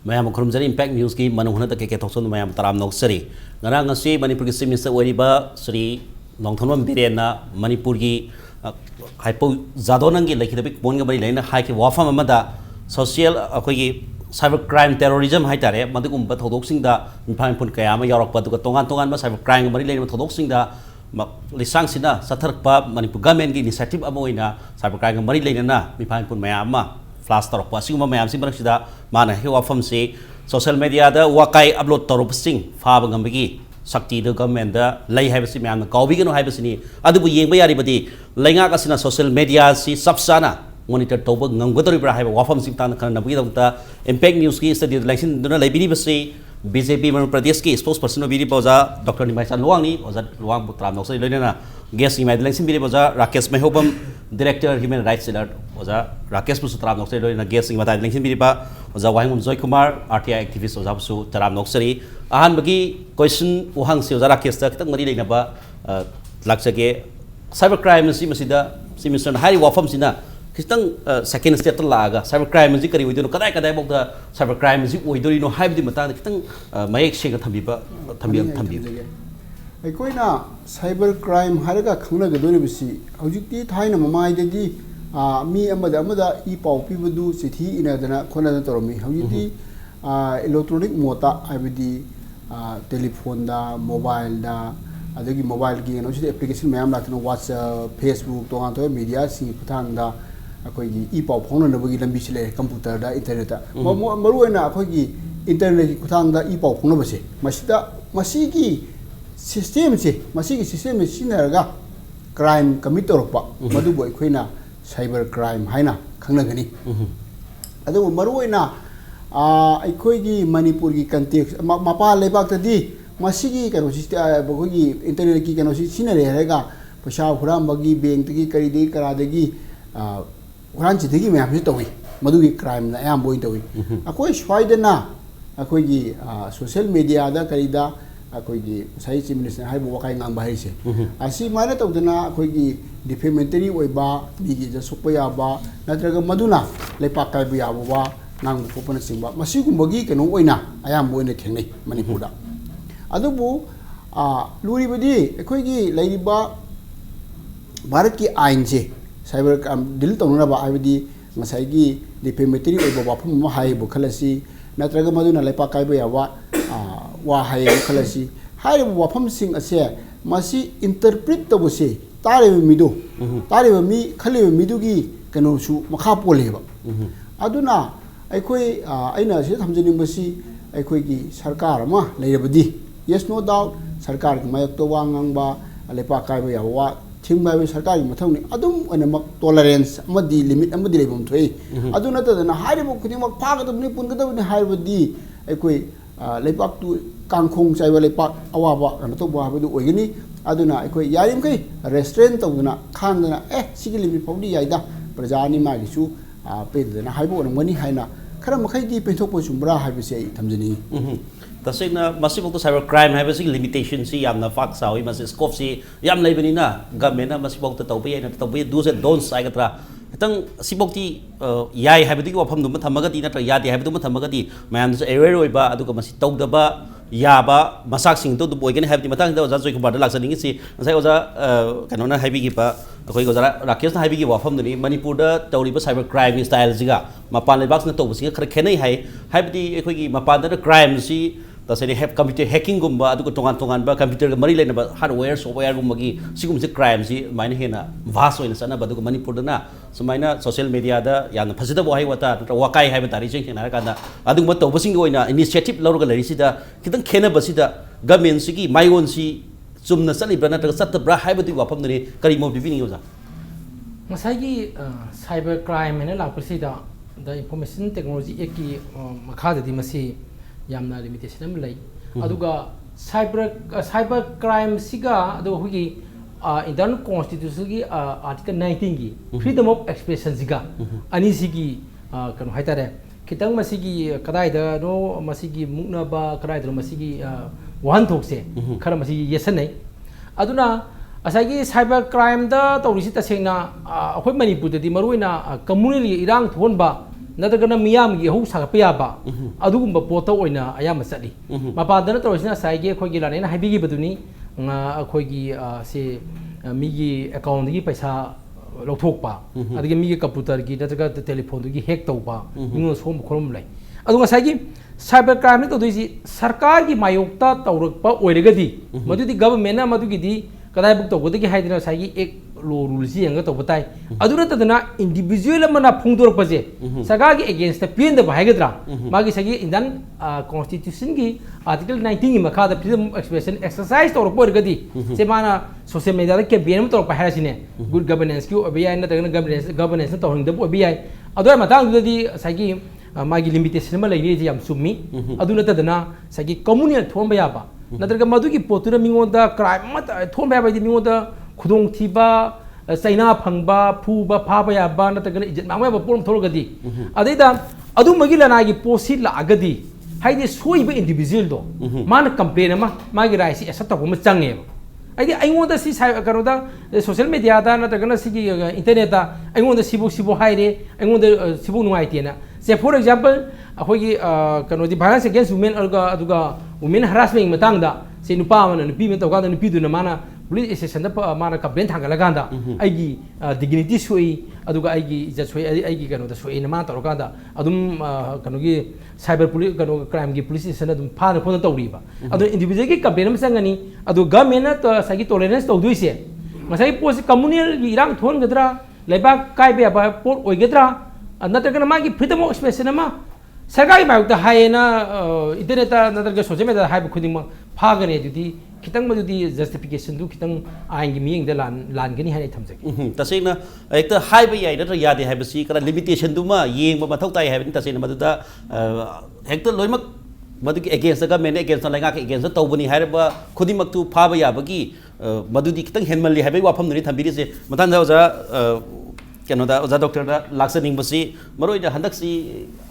Ma'am खुरमजरी impact news की Manung Hutna Kkay Thokchom ma'am तराम नौकसरी ngara ngasi Manipur की Chief Minister ओरिबा श्री Nwtwork बिरेना Manipur की हाइपो जादोनंग की लेखितबी पोन गबरी लेना हाई के वाफम अमदा सोशल अखोगी साइबर क्राइम टेररिज्म हाइतारे मदुगुम्बा थोदोकसिंगदा इम्फाल पुन कयामा यावरकपा दुगा तोंगान तोंगान साइबर क्राइम गबरी लेना थोदोकसिंगदा लिसांगसिना सथरकपा Manipur गवर्नमेंट की इनिशिएटिव अमा ओइना साइबर क्राइम गबरी लेना इम्फाल पुन मयामा फ्लाश तौरपा सिगुमा मयाम सिं मरक्सिदा माना हे वाफम से सोशल मीडिया दा वाकाई अपलोड तौरपसिंग फाब गंबगी शक्ति द गवर्नमेंट दा लई हाइबसि म्याम काउबिगनो हाइबसिनी अदुबु येंबा यारिबदि लैंगा कसिना सोशल मीडिया सि सबसाना मॉनिटर तौब nganggodoriब्रा हाइबा वाफम सिं तान खन नबगी दंता इम्पैक्ट न्यूज़ की स्टडी लाइसेंस दुना लाइबिरिबसि बीजेपी मणिपुर प्रदेश की स्पोक्सपर्सन बिरी बोजा डॉक्टर निमाइचांद लुवांग नि ओजा लुवांग बुत्राम नौसरी लोइना गेस्ट इमाइड लाइसेंस बिरी बोजा Rakesh Mehoubam director human rights alert ओजा राकेश बुसु तराम नौसरी लोइना गेस्ट इमाइड लाइसेंस बिरी बा ओजा वाहेंगबम जॉयकुमार RTI एक्टिविस्ट ओजा बुसु तराम नौसरी अहान बगी क्वेश्चन उहांग से ओजा राकेश ता खतंग मरी लेना लाक्सगे साइबर क्राइम सि मसिदा सिमिसन हाई वाफम सिना खितंग सेकेंड स्टेप लागा साइबर क्राइम जी करी होइदो कदाय कदाय बौदा साइबर क्राइम जी ओइदोरिनो हाइबदि मतांग खितंग मयेक सेगा थंबी अखोइना साइबर क्राइम हारगा खंगनगदोरिबसि हौजिकति थाइना ममाइददि मी अमदा अमदा इ पाउ पिबदु चिठी इनादना खोनादना तोरमी हौजिकति इलेक्ट्रॉनिक मोता हाइबदि टेलीफोन दा मोबाइल दा अदगी मोबाइल की नोसिद एप्लीकेशन मैम लातना व्हाट्सएप फेसबुक तोगान तो मीडिया सिंग खुथांदा अखोगी इ पाउ फाउननबगी लंबी सिले कंप्यूटर दा इंटरनेट दा मरुओइना अखोगी इंटरनेट की खुथांदा इ पाउ फाउनबसे मसिदा मसिगी सिस्टम से मसिगी सिस्टम सिनरगा क्राइम कमिट तौरपा मदुबो अखोइना साइबर क्राइम हाइना खंगनगनी अदु मरुओइना अखोगी मणिपुर की कंटेक्स्ट मपा लेबाक्तदी मसिगी कनो बखोगी इंटरनेट की कनो सिनरे हरेगा पैसा हुरामबगी बैंक तगी करीदी करादगी हुरानचिदगी मैम से तौई मदुगी क्राइम ना याम बोइन तौई अखोई स्वाइदना अखोगी सोशल मीडिया दा करीदा अखोगी साइ चीफ मिनिस्टर हाइबो वकाई ngang बाहिसे असि माने तौदना अखोगी डिफेमेटरी ओइबा बिगी जसुपा याबा नत्रगा मदुना लेपा काइबु याबा ngang फोपन सिंबा मसिगुंबगी कनो ओइना अयाम बोइन थेंनै मणिपुरदा अदुबु लुरीबदी अखोगी लैरिबा भारत की आइन से साइबर क्राइम डील तौनबा आइबदी मसाइगी डिफेमेटरी ओइबा वाफम हाइबो खलसी नत्रगा मदुना लेपा काइबु याबा वा हाय खलसी हाय वाफम सिंग असे मसी इंटरप्रेट तबसे तारे मिदो तारे मी खले मिदुगी कनोसु मखा पोलेबा अदुना अखोई अइना से थमजनिंबसी अखोईगी सरकार अमा लेरबदी yes no doubt सरकार की मायक तो वांगबा लेपा काइबा यावा थिंगबा सरकार की मथौनी अदुम अनमक टॉलरेंस अमदी लिमिट अमदी लेबम थोई अदु नतदना हाइबो खुदिमक फागदबनी पुनगदबनी हाइबदी अखोई लेपाक तु कांखोंग चाइबा लेपाक अवाबा कनो तो बाबदु ओइगनी अदुना अखोई यारिमकै रेस्टोरेंट तौदना खांदना सिगी लिमिट फौदी याइदा प्रजानी मागिसु पेदना हाइबो नमनी हाइना खरा मखैदी पेथोपो सुमब्रा हाइबसे थमजनी तसेना मसिबो तो साइबर क्राइम हाइबसे लिमिटेशन सी यामना फाक सावी मसे स्कोप सी याम लेबनिना गवर्नमेंट ना मसिबो तो तौबे याना तौबे डूज एंड डोंट्स आइगत्रा खतंग सिबोक्ति याय हाइबदी वफम दुम थमगदी नत्र यादे हाइबदुम थमगदी मैम एवेयर ओइबा अदुगा मसि तौदबा याबा मसाकसिंग तो बोइगने हाइबदी मतंग द ओजा जोइकुमार द लाक्सनिंग सी नसाइ ओजा कनोना हाइबिगी बा अखोइ ओजा राकेश ना हाइबिगी वफम दुनी मणिपुर द तौरिबा साइबर क्राइम स्टाइल जिगा मपान लेबाक्स न तौबसिंग खर खेनै हाइ हाइबदी अखोइगी मपान द क्राइम सी तसेने हैप कंप्यूटर हैकिंग गुम्बा अदुगा तोंगान तोंगान बा कंप्यूटर मरी लेना हार्डवेयर सॉफ्टवेयर गुम्बगी सिगुम से क्राइम सी माइना हेना वास होइना सना बदुगा मणिपुर दना सुमाइना सोशल मीडिया दा याना फजदा वाइ वता वाकाई हाइबा तारि जें हेना काना अदुगम तौबसिंग ओइना इनिशिएटिव लौरगा लरिसिदा खितंग खेना बसिदा गवर्नमेंट सिगी माइगोन सी चुमना चलिब्रा नत्र सत्तब्रा हाइबदि वाफम दने करि मोटिविनी ओजा मसाइगी साइबर क्राइम हेना लापसिदा द इंफॉर्मेशन टेक्नोलॉजी एक की मखाददि मसी यामना लिमिटेशन हम लई अदुगा साइबर क्राइम सिगा अदु हुगी इंटरनल कॉन्स्टिट्यूशन की आर्टिकल 19 की फ्रीडम ऑफ एक्सप्रेशन सिगा अनि सिगी कनो हाइतारे खितंग मसिगी कदाइदा नो मसिगी मुक्नबा कदाइदा मसिगी वहन थोकसे खर मसिगी येसन नै अदुना असागी साइबर क्राइम दा तौरिसि तसेंगना अखोय मणिपुर दि मरुइना कम्युनिटी इरांग थोनबा नत्रगना मियाम की हौ सागप याबा अदुगुम्बा पोतो ओइना अयाम चली मपादना तौरसिना साइगे खोगी लानेना हाइबिगी बदुनी खोगी से मिगी अकाउंट की पैसा लौथोकपा अदगी मिगी कंप्यूटर की नत्रगा टेलीफोन की हैक तौबा मिंगो सोम खोलम लै अदुगा साइगी साइबर क्राइम ने तौदुइसी सरकार की मायोक्ता तौरकपा ओइरगदी मदुदी गवर्नमेंट मदुगिदी कदाई बुक तौबदगी हाइदना साइगी एक लो रूल्स यंग तौबताई अदुना तदना इंडिविजुअल मना फुंगदोरपजे सरकार की अगेंस्ट पेन द भाइगद्रा मागी सगी इंडियन कॉन्स्टिट्यूशन की आर्टिकल 19 की मखादा फ्रीडम ऑफ एक्सप्रेशन एक्सरसाइज तौरपरगदी से माना सोशल मीडिया दा कैंपेन तौरप हाइसिने गुड गवर्नेंस की ओबीआई नतगना गवर्नेंस तौरंगदब ओबीआई अदोय मतांगददी सगी मागी लिमिटेशन मा लेनी याम सुमी अदुना तदना सगी कम्युनियल थोंबा याबा नत्रगा मदुगी पोतुरा मिंगोदा क्राइम मत थोंबा याबादी मिंगोदा खुदोंग थीबा चाइना फंगबा फूबा फाबा याबा नत्रगा इज्जत मांगबा पोरम थोरगदी अदैदा अदुमगी लनागी पोसी लागदी हाइदे सोइबा इंडिविजुअल दो मान कंप्लेन अमा मागी राइसी एसा तबो चंगे आइदे अइंगोदा सी करोदा सोशल मीडिया दा नत्रगा सिगी इंटरनेट दा अइंगोदा सिबो हाइरे अइंगोदा सिबो नुआइतेना से फॉर एग्जांपल अखोगी कनोदी वायलेंस अगेंस्ट वुमेन अदुगा वुमेन हरासमेंट मतंगदा से नुपा मन नुपी में तौगादा नुपीदुना माना पुलिस स्टेशन दा माना कंप्लेन थांगलगांदा आइगी डिग्निटी सोई अदुगा आइगी इज्जत सोई आइगी कनोदा सोई नमा तौगादा अदुम कनोगी साइबर पुलिस कनो क्राइम की पुलिस स्टेशन अदुम फाना फोन तौरीबा अदु इंडिविजुअल की कंप्लेन संगनी अदु गवर्नमेंट तो सागी टॉलरेंस तौदुइसे मसाई पोस कम्युनियल की इरांग थोनगद्रा लेबाक काइबे बा पोर ओइगद्रा नत्रगना मागी फ्रीडम ऑफ एक्सप्रेशन अमा सरकारी मायोक्ता हायना इंटरनेट नत्रगा सोशल मीडिया हाइब खुदिंग फागने दुदी खितंग मदुदी जस्टिफिकेशन दु खितंग आइन की मियंग द लानगनी हाने थमजगे तसेना एक हाइब याय नत्र यादे हाइबसी करा लिमिटेशन दुमा येंग मथौ ताई हाइबनि तसेना मदुदा हेक्ट लोइमक मदुगी अगेंस्ट गवर्नमेंट अगेंस्ट लाइंगा के अगेंस्ट तौबनी हाइबा खुदिमक्तु फाबा याबगी मदुदी खितंग हेनमली हाइबे वाफम नुनि थंबिरिसे मथान ओजा कनोदा ओजा डॉक्टर लाक्सनिंगबसी मरोइना हंदक्सी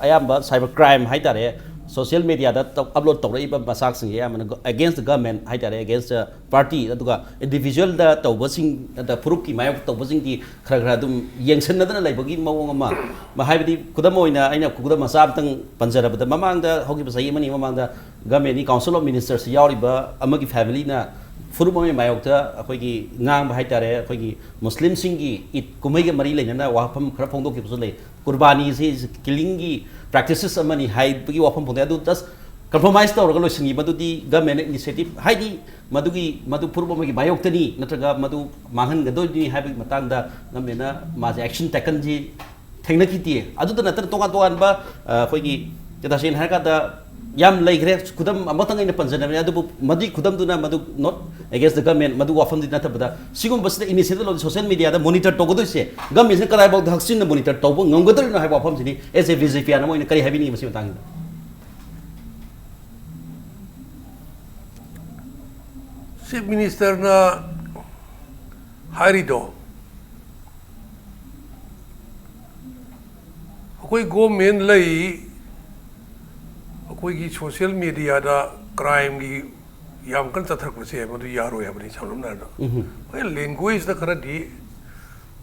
अयाम्बा साइबर क्राइम हाइतारे सोशल मीडिया दा अपलोड तौरइबा मसाकसिंग यामन अगेंस्ट गवर्नमेंट हाइतारे अगेंस्ट पार्टी अदुगा इंडिविजुअल दा तौबसिंग दा प्रूफ की मायक तौबसिंग की खरा खरा दुम येंगसनदना लेबगी मवोंग अमा हाइबदी कुदम ओइना आइना कुदम मसाबतंग पंजरबदा ममांगदा होगिबा सही मनी ममांगदा गवर्नमेंट की काउंसिल ऑफ मिनिस्टर्स यावरिबा अमगी फैमिली ना फुरुमोय मायोक्ता अखोगी नांग हाइतारे अखोगी मुस्लिम सिंगी ईद कुमई के मरी लेना वाफम खरा फोंदोकिबसु ले कुर्बानी से किलिंग की प्रैक्टिसेस अमनी हाइबगी वाफम फोंदे अदु तस कंप्रोमाइज तौरगा लोइसिंगी मदुदी गवर्नमेंट इनिशिएटिव हाइदी मदु फुरुमोय मायोक्तनी नत्रगा मदु मांगनगदोनी हाइबगी मतंगदा गवर्नमेंटना माजे एक्शन टेकन जी थेंगनकिती अदुदा नत्र तोगा तोगानबा अखोगी जदासिन हारकादा याम लेग्रे खुदम अमतंग इन पंजनबने अदु मदि खुदम दुना मदु नॉट अगेंस्ट द गवर्नमेंट मदु वाफम दि नतबदा सिगुम बसने इनिशिएटिव लो सोशल मीडिया दा मॉनिटर तोगदुसे गवर्नमेंट से कदाय बग हक्सिन मॉनिटर तोब ngंगदर न हाय वाफम सिनी एज ए विजिपिया न मोइन करि हाबिनी मसि तांग चीफ मिनिस्टर ना हारिदो कोई गवर्नमेंट लई कोई सोशल मीडिया दा क्राइम की याम कन चथरकसे मदु यारो याबनी सामना ना भाई लैंग्वेज दा खरदी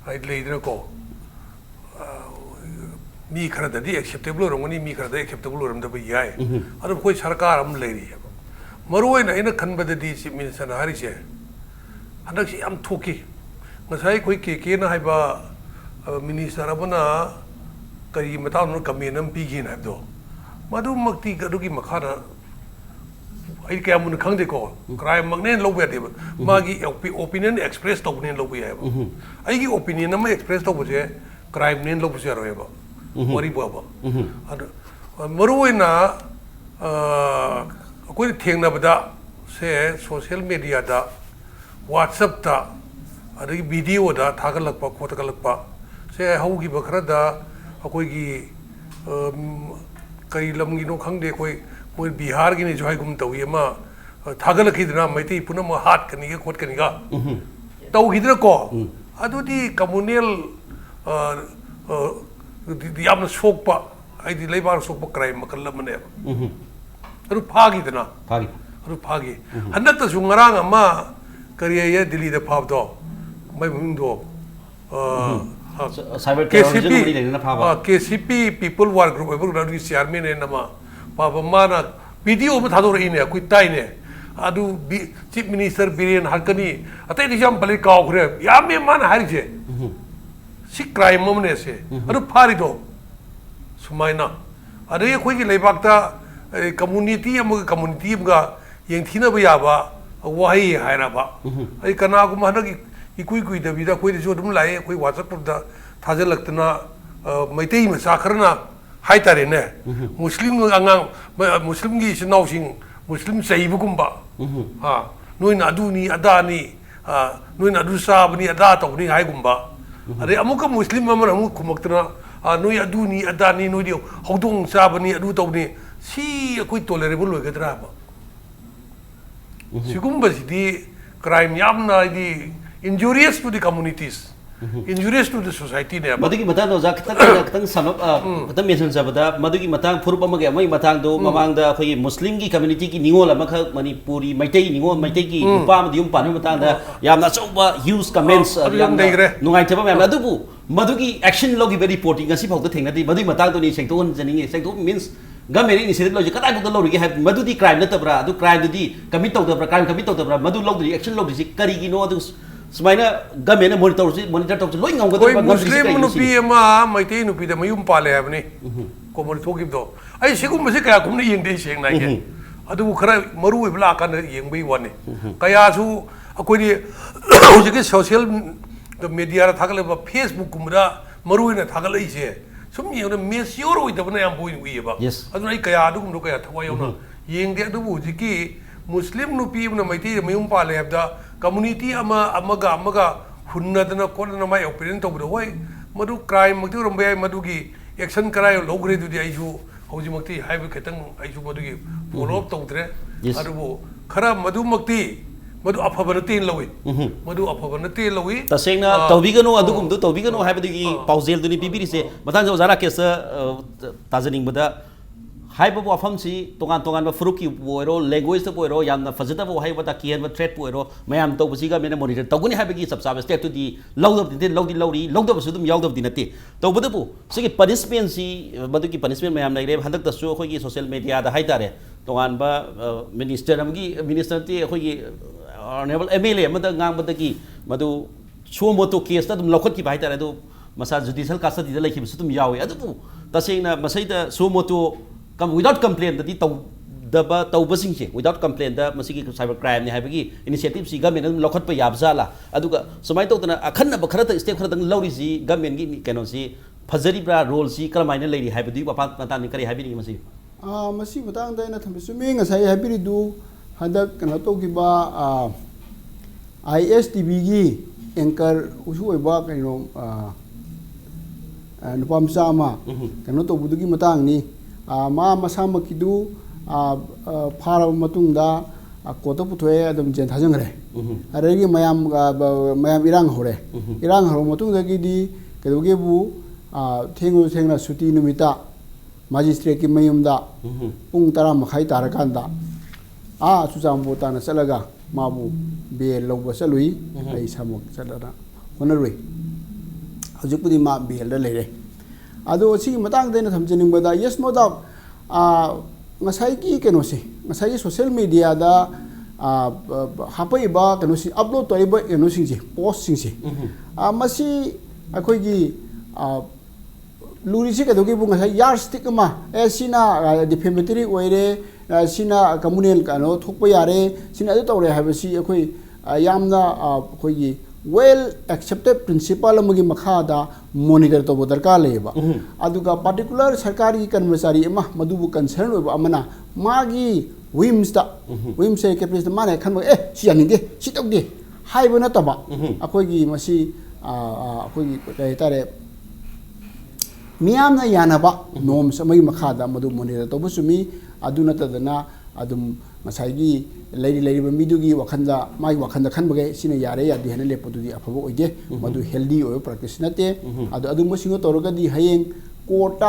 हाइ लेदना को मी खरददी एक्सेप्टेबल रंगनी मी खरद एक्सेप्टेबल रंदब याय अदु कोई सरकार हम लेरी मरुइना इन खनबददी chief minister हारिसे हदक yam थोकी ngасai koi ke na haiba minister abuna kari mataw no kamenam pigi na do madu makti kadugi makhana ai kya mun khangde ko crime magne lo be de magi opinion express to ne lo be ya ai gi opinion na express to je crime ne lo be ro ba wari ba ba adu maruina koi thengna bada se social media da whatsapp da अरे video दा थागलकपा खोतगलकपा से हौगी बखरदा अकोगी कई लमगी no खंगदे कोई मोय बिहार गिने जोहाइगुम तौयेमा थागलखिदना मैती पुनम हाट कनिगे खोत कनिगा तौहिदना को अदुदी communal यामना सोकपा आइदी labour सोकपा crime मकल मने अरु फागिदना फागी हनत सुंगरांग अमा करिये दिल्ली दा फाबदो मैं मुंदो cyber terrorism ni lena phaba KCP people war group ebu na chairman ne nama papa mana video ma thador ine kui tai ne adu chief minister Biren Harkani atai dijam bali kaw khre ya me man hari je si crime mamne se adu phari do sumaina adu ye khoi gi leibak ta community ga yeng thina ba ya ba wahi haira ba ai kana gu ma na gi ikui da bida khoi de dum lai khoi WhatsApp da thajal laktna maitei ma sakharna hai tare ne muslim angang muslim gi sinau sing muslim sei bu kumba ha noi na du ni adani noi na du sab ni ada to ni hai kumba are amuka muslim ma amu kumaktna noi adu ni adani noi dio hodong sab ni adu to ni si khoi tolerable loi gadra ba sigumba di crime yamna di injurious to the communities injurious to the society ne madagi matang do jak tak sanop patam mention sabada madagi matang furup amage amai matang do mamang da khoi muslim gi community ki ningol amakha manipuri maitai ningol maitai ki upa ma dium panu matang da yamna chauba use comments nungai thaba mem adubu madugi action logi very reporting asi phau da thengna di madagi matang do ni sengton janinge sengton means government initiative logi kata ko lori have madudi crime na tabra adu crime di commit to the crime commit to the madu logdi action logdi kari gi no adu Semaina government monitor to loi ngam ko muslim nupi ma maitei nupi da mayum pale habni ko mon thogib do ai sigum mase kaya kumni yeng de seng nai ke adu khara maru we bla kan yeng bai wane kaya su akoi ni hojike social media ra thagale ba Facebook kumra maru ina thagale ise sum yeng me sure oi da bana yam boi wi ba adu ai kaya adu kum kaya thawai yona yeng de adu hojike muslim nupi na maitei mayum pale habda community amaga Hutna dana korna mai opinion to bro hoi madu crime makti rombe madugi action karai logre du di aisu hoji makti haibu ketang aisu madugi follow up tongtre adubo khara madu makti madu aphabana tin lawi madu aphabana tin lawi tasengna tawbigano adugum du tawbigano haibadigi pausel duni bibiri se matang jo jara kesa tajaning bada haiba wafam si tongan ba fruit ki boiro language to boiro yamna fazita bo haiba ta kian ba threat boiro mayam to busiga mena monitor toguni haiba gi sab step to di load of the load of sudum yaud of the nati to budu bu sigi punishment si badu ki punishment mayam lai re handak ta su khoi gi social media da hai tare tongan ba minister amgi minister ti khoi gi honorable MLA amada ngang bada ki madu so moto case ta dum lokot ki bai tare do masa judicial custody da lai ki sudum yawi adu bu tasengna masai da so moto without complaint the daba taubasing without complaint the masigi cyber crime ni habigi initiative si government lokhat pa yabzala aduga somai to tana akhanna ba kharata step kharatang lauri si government gi keno si phajari bra role si kalmaina leiri habidi wapa mata ni kari habini masi masi batang da na thambisu me nga sai habiri du hadak kana to gi ba ISTV gi anchor usu ba kaino nupam sama kano to budu gi matang ni ma masama kidu phara matungda kota puthoe adum jen thajangre aregi mayam irang hore irang haro matungda gi di kedoge bu thengna suti numita magistrate ki mayumda pung tara makhai tarakanda sujam botana salaga mabu be logba salui ai samok salana honarui hojukpudi ma be la lere ado si matang de na thamjening bada yes no doubt ngasai ki keno si ngasai social media da hapai ba keno si upload to iba keno sing si post sing si masi akoi gi luri si kadogi bu ngasai yardstick ma sina defamatory oire sina communal kano thokpa yare sina adu tawre habasi akoi yamna akoi gi well accepted principle amagi makhada monitor to darkar leba aduga particular sarkari कर्मचारी एमा मदुबु concern ओबा amana magi whims say caprice mane khan si aninde si tokde haibo na taba akoi gi masi akoi gi kai tare miyam na yanaba norms amagi makhada madu monitor to busumi aduna tadana adum masai lady midugi wakanda mai wakanda khan bage sina yare ya dihana le podudi afabo oide madu healthy oil practice nate adu masingo toroga di hayeng court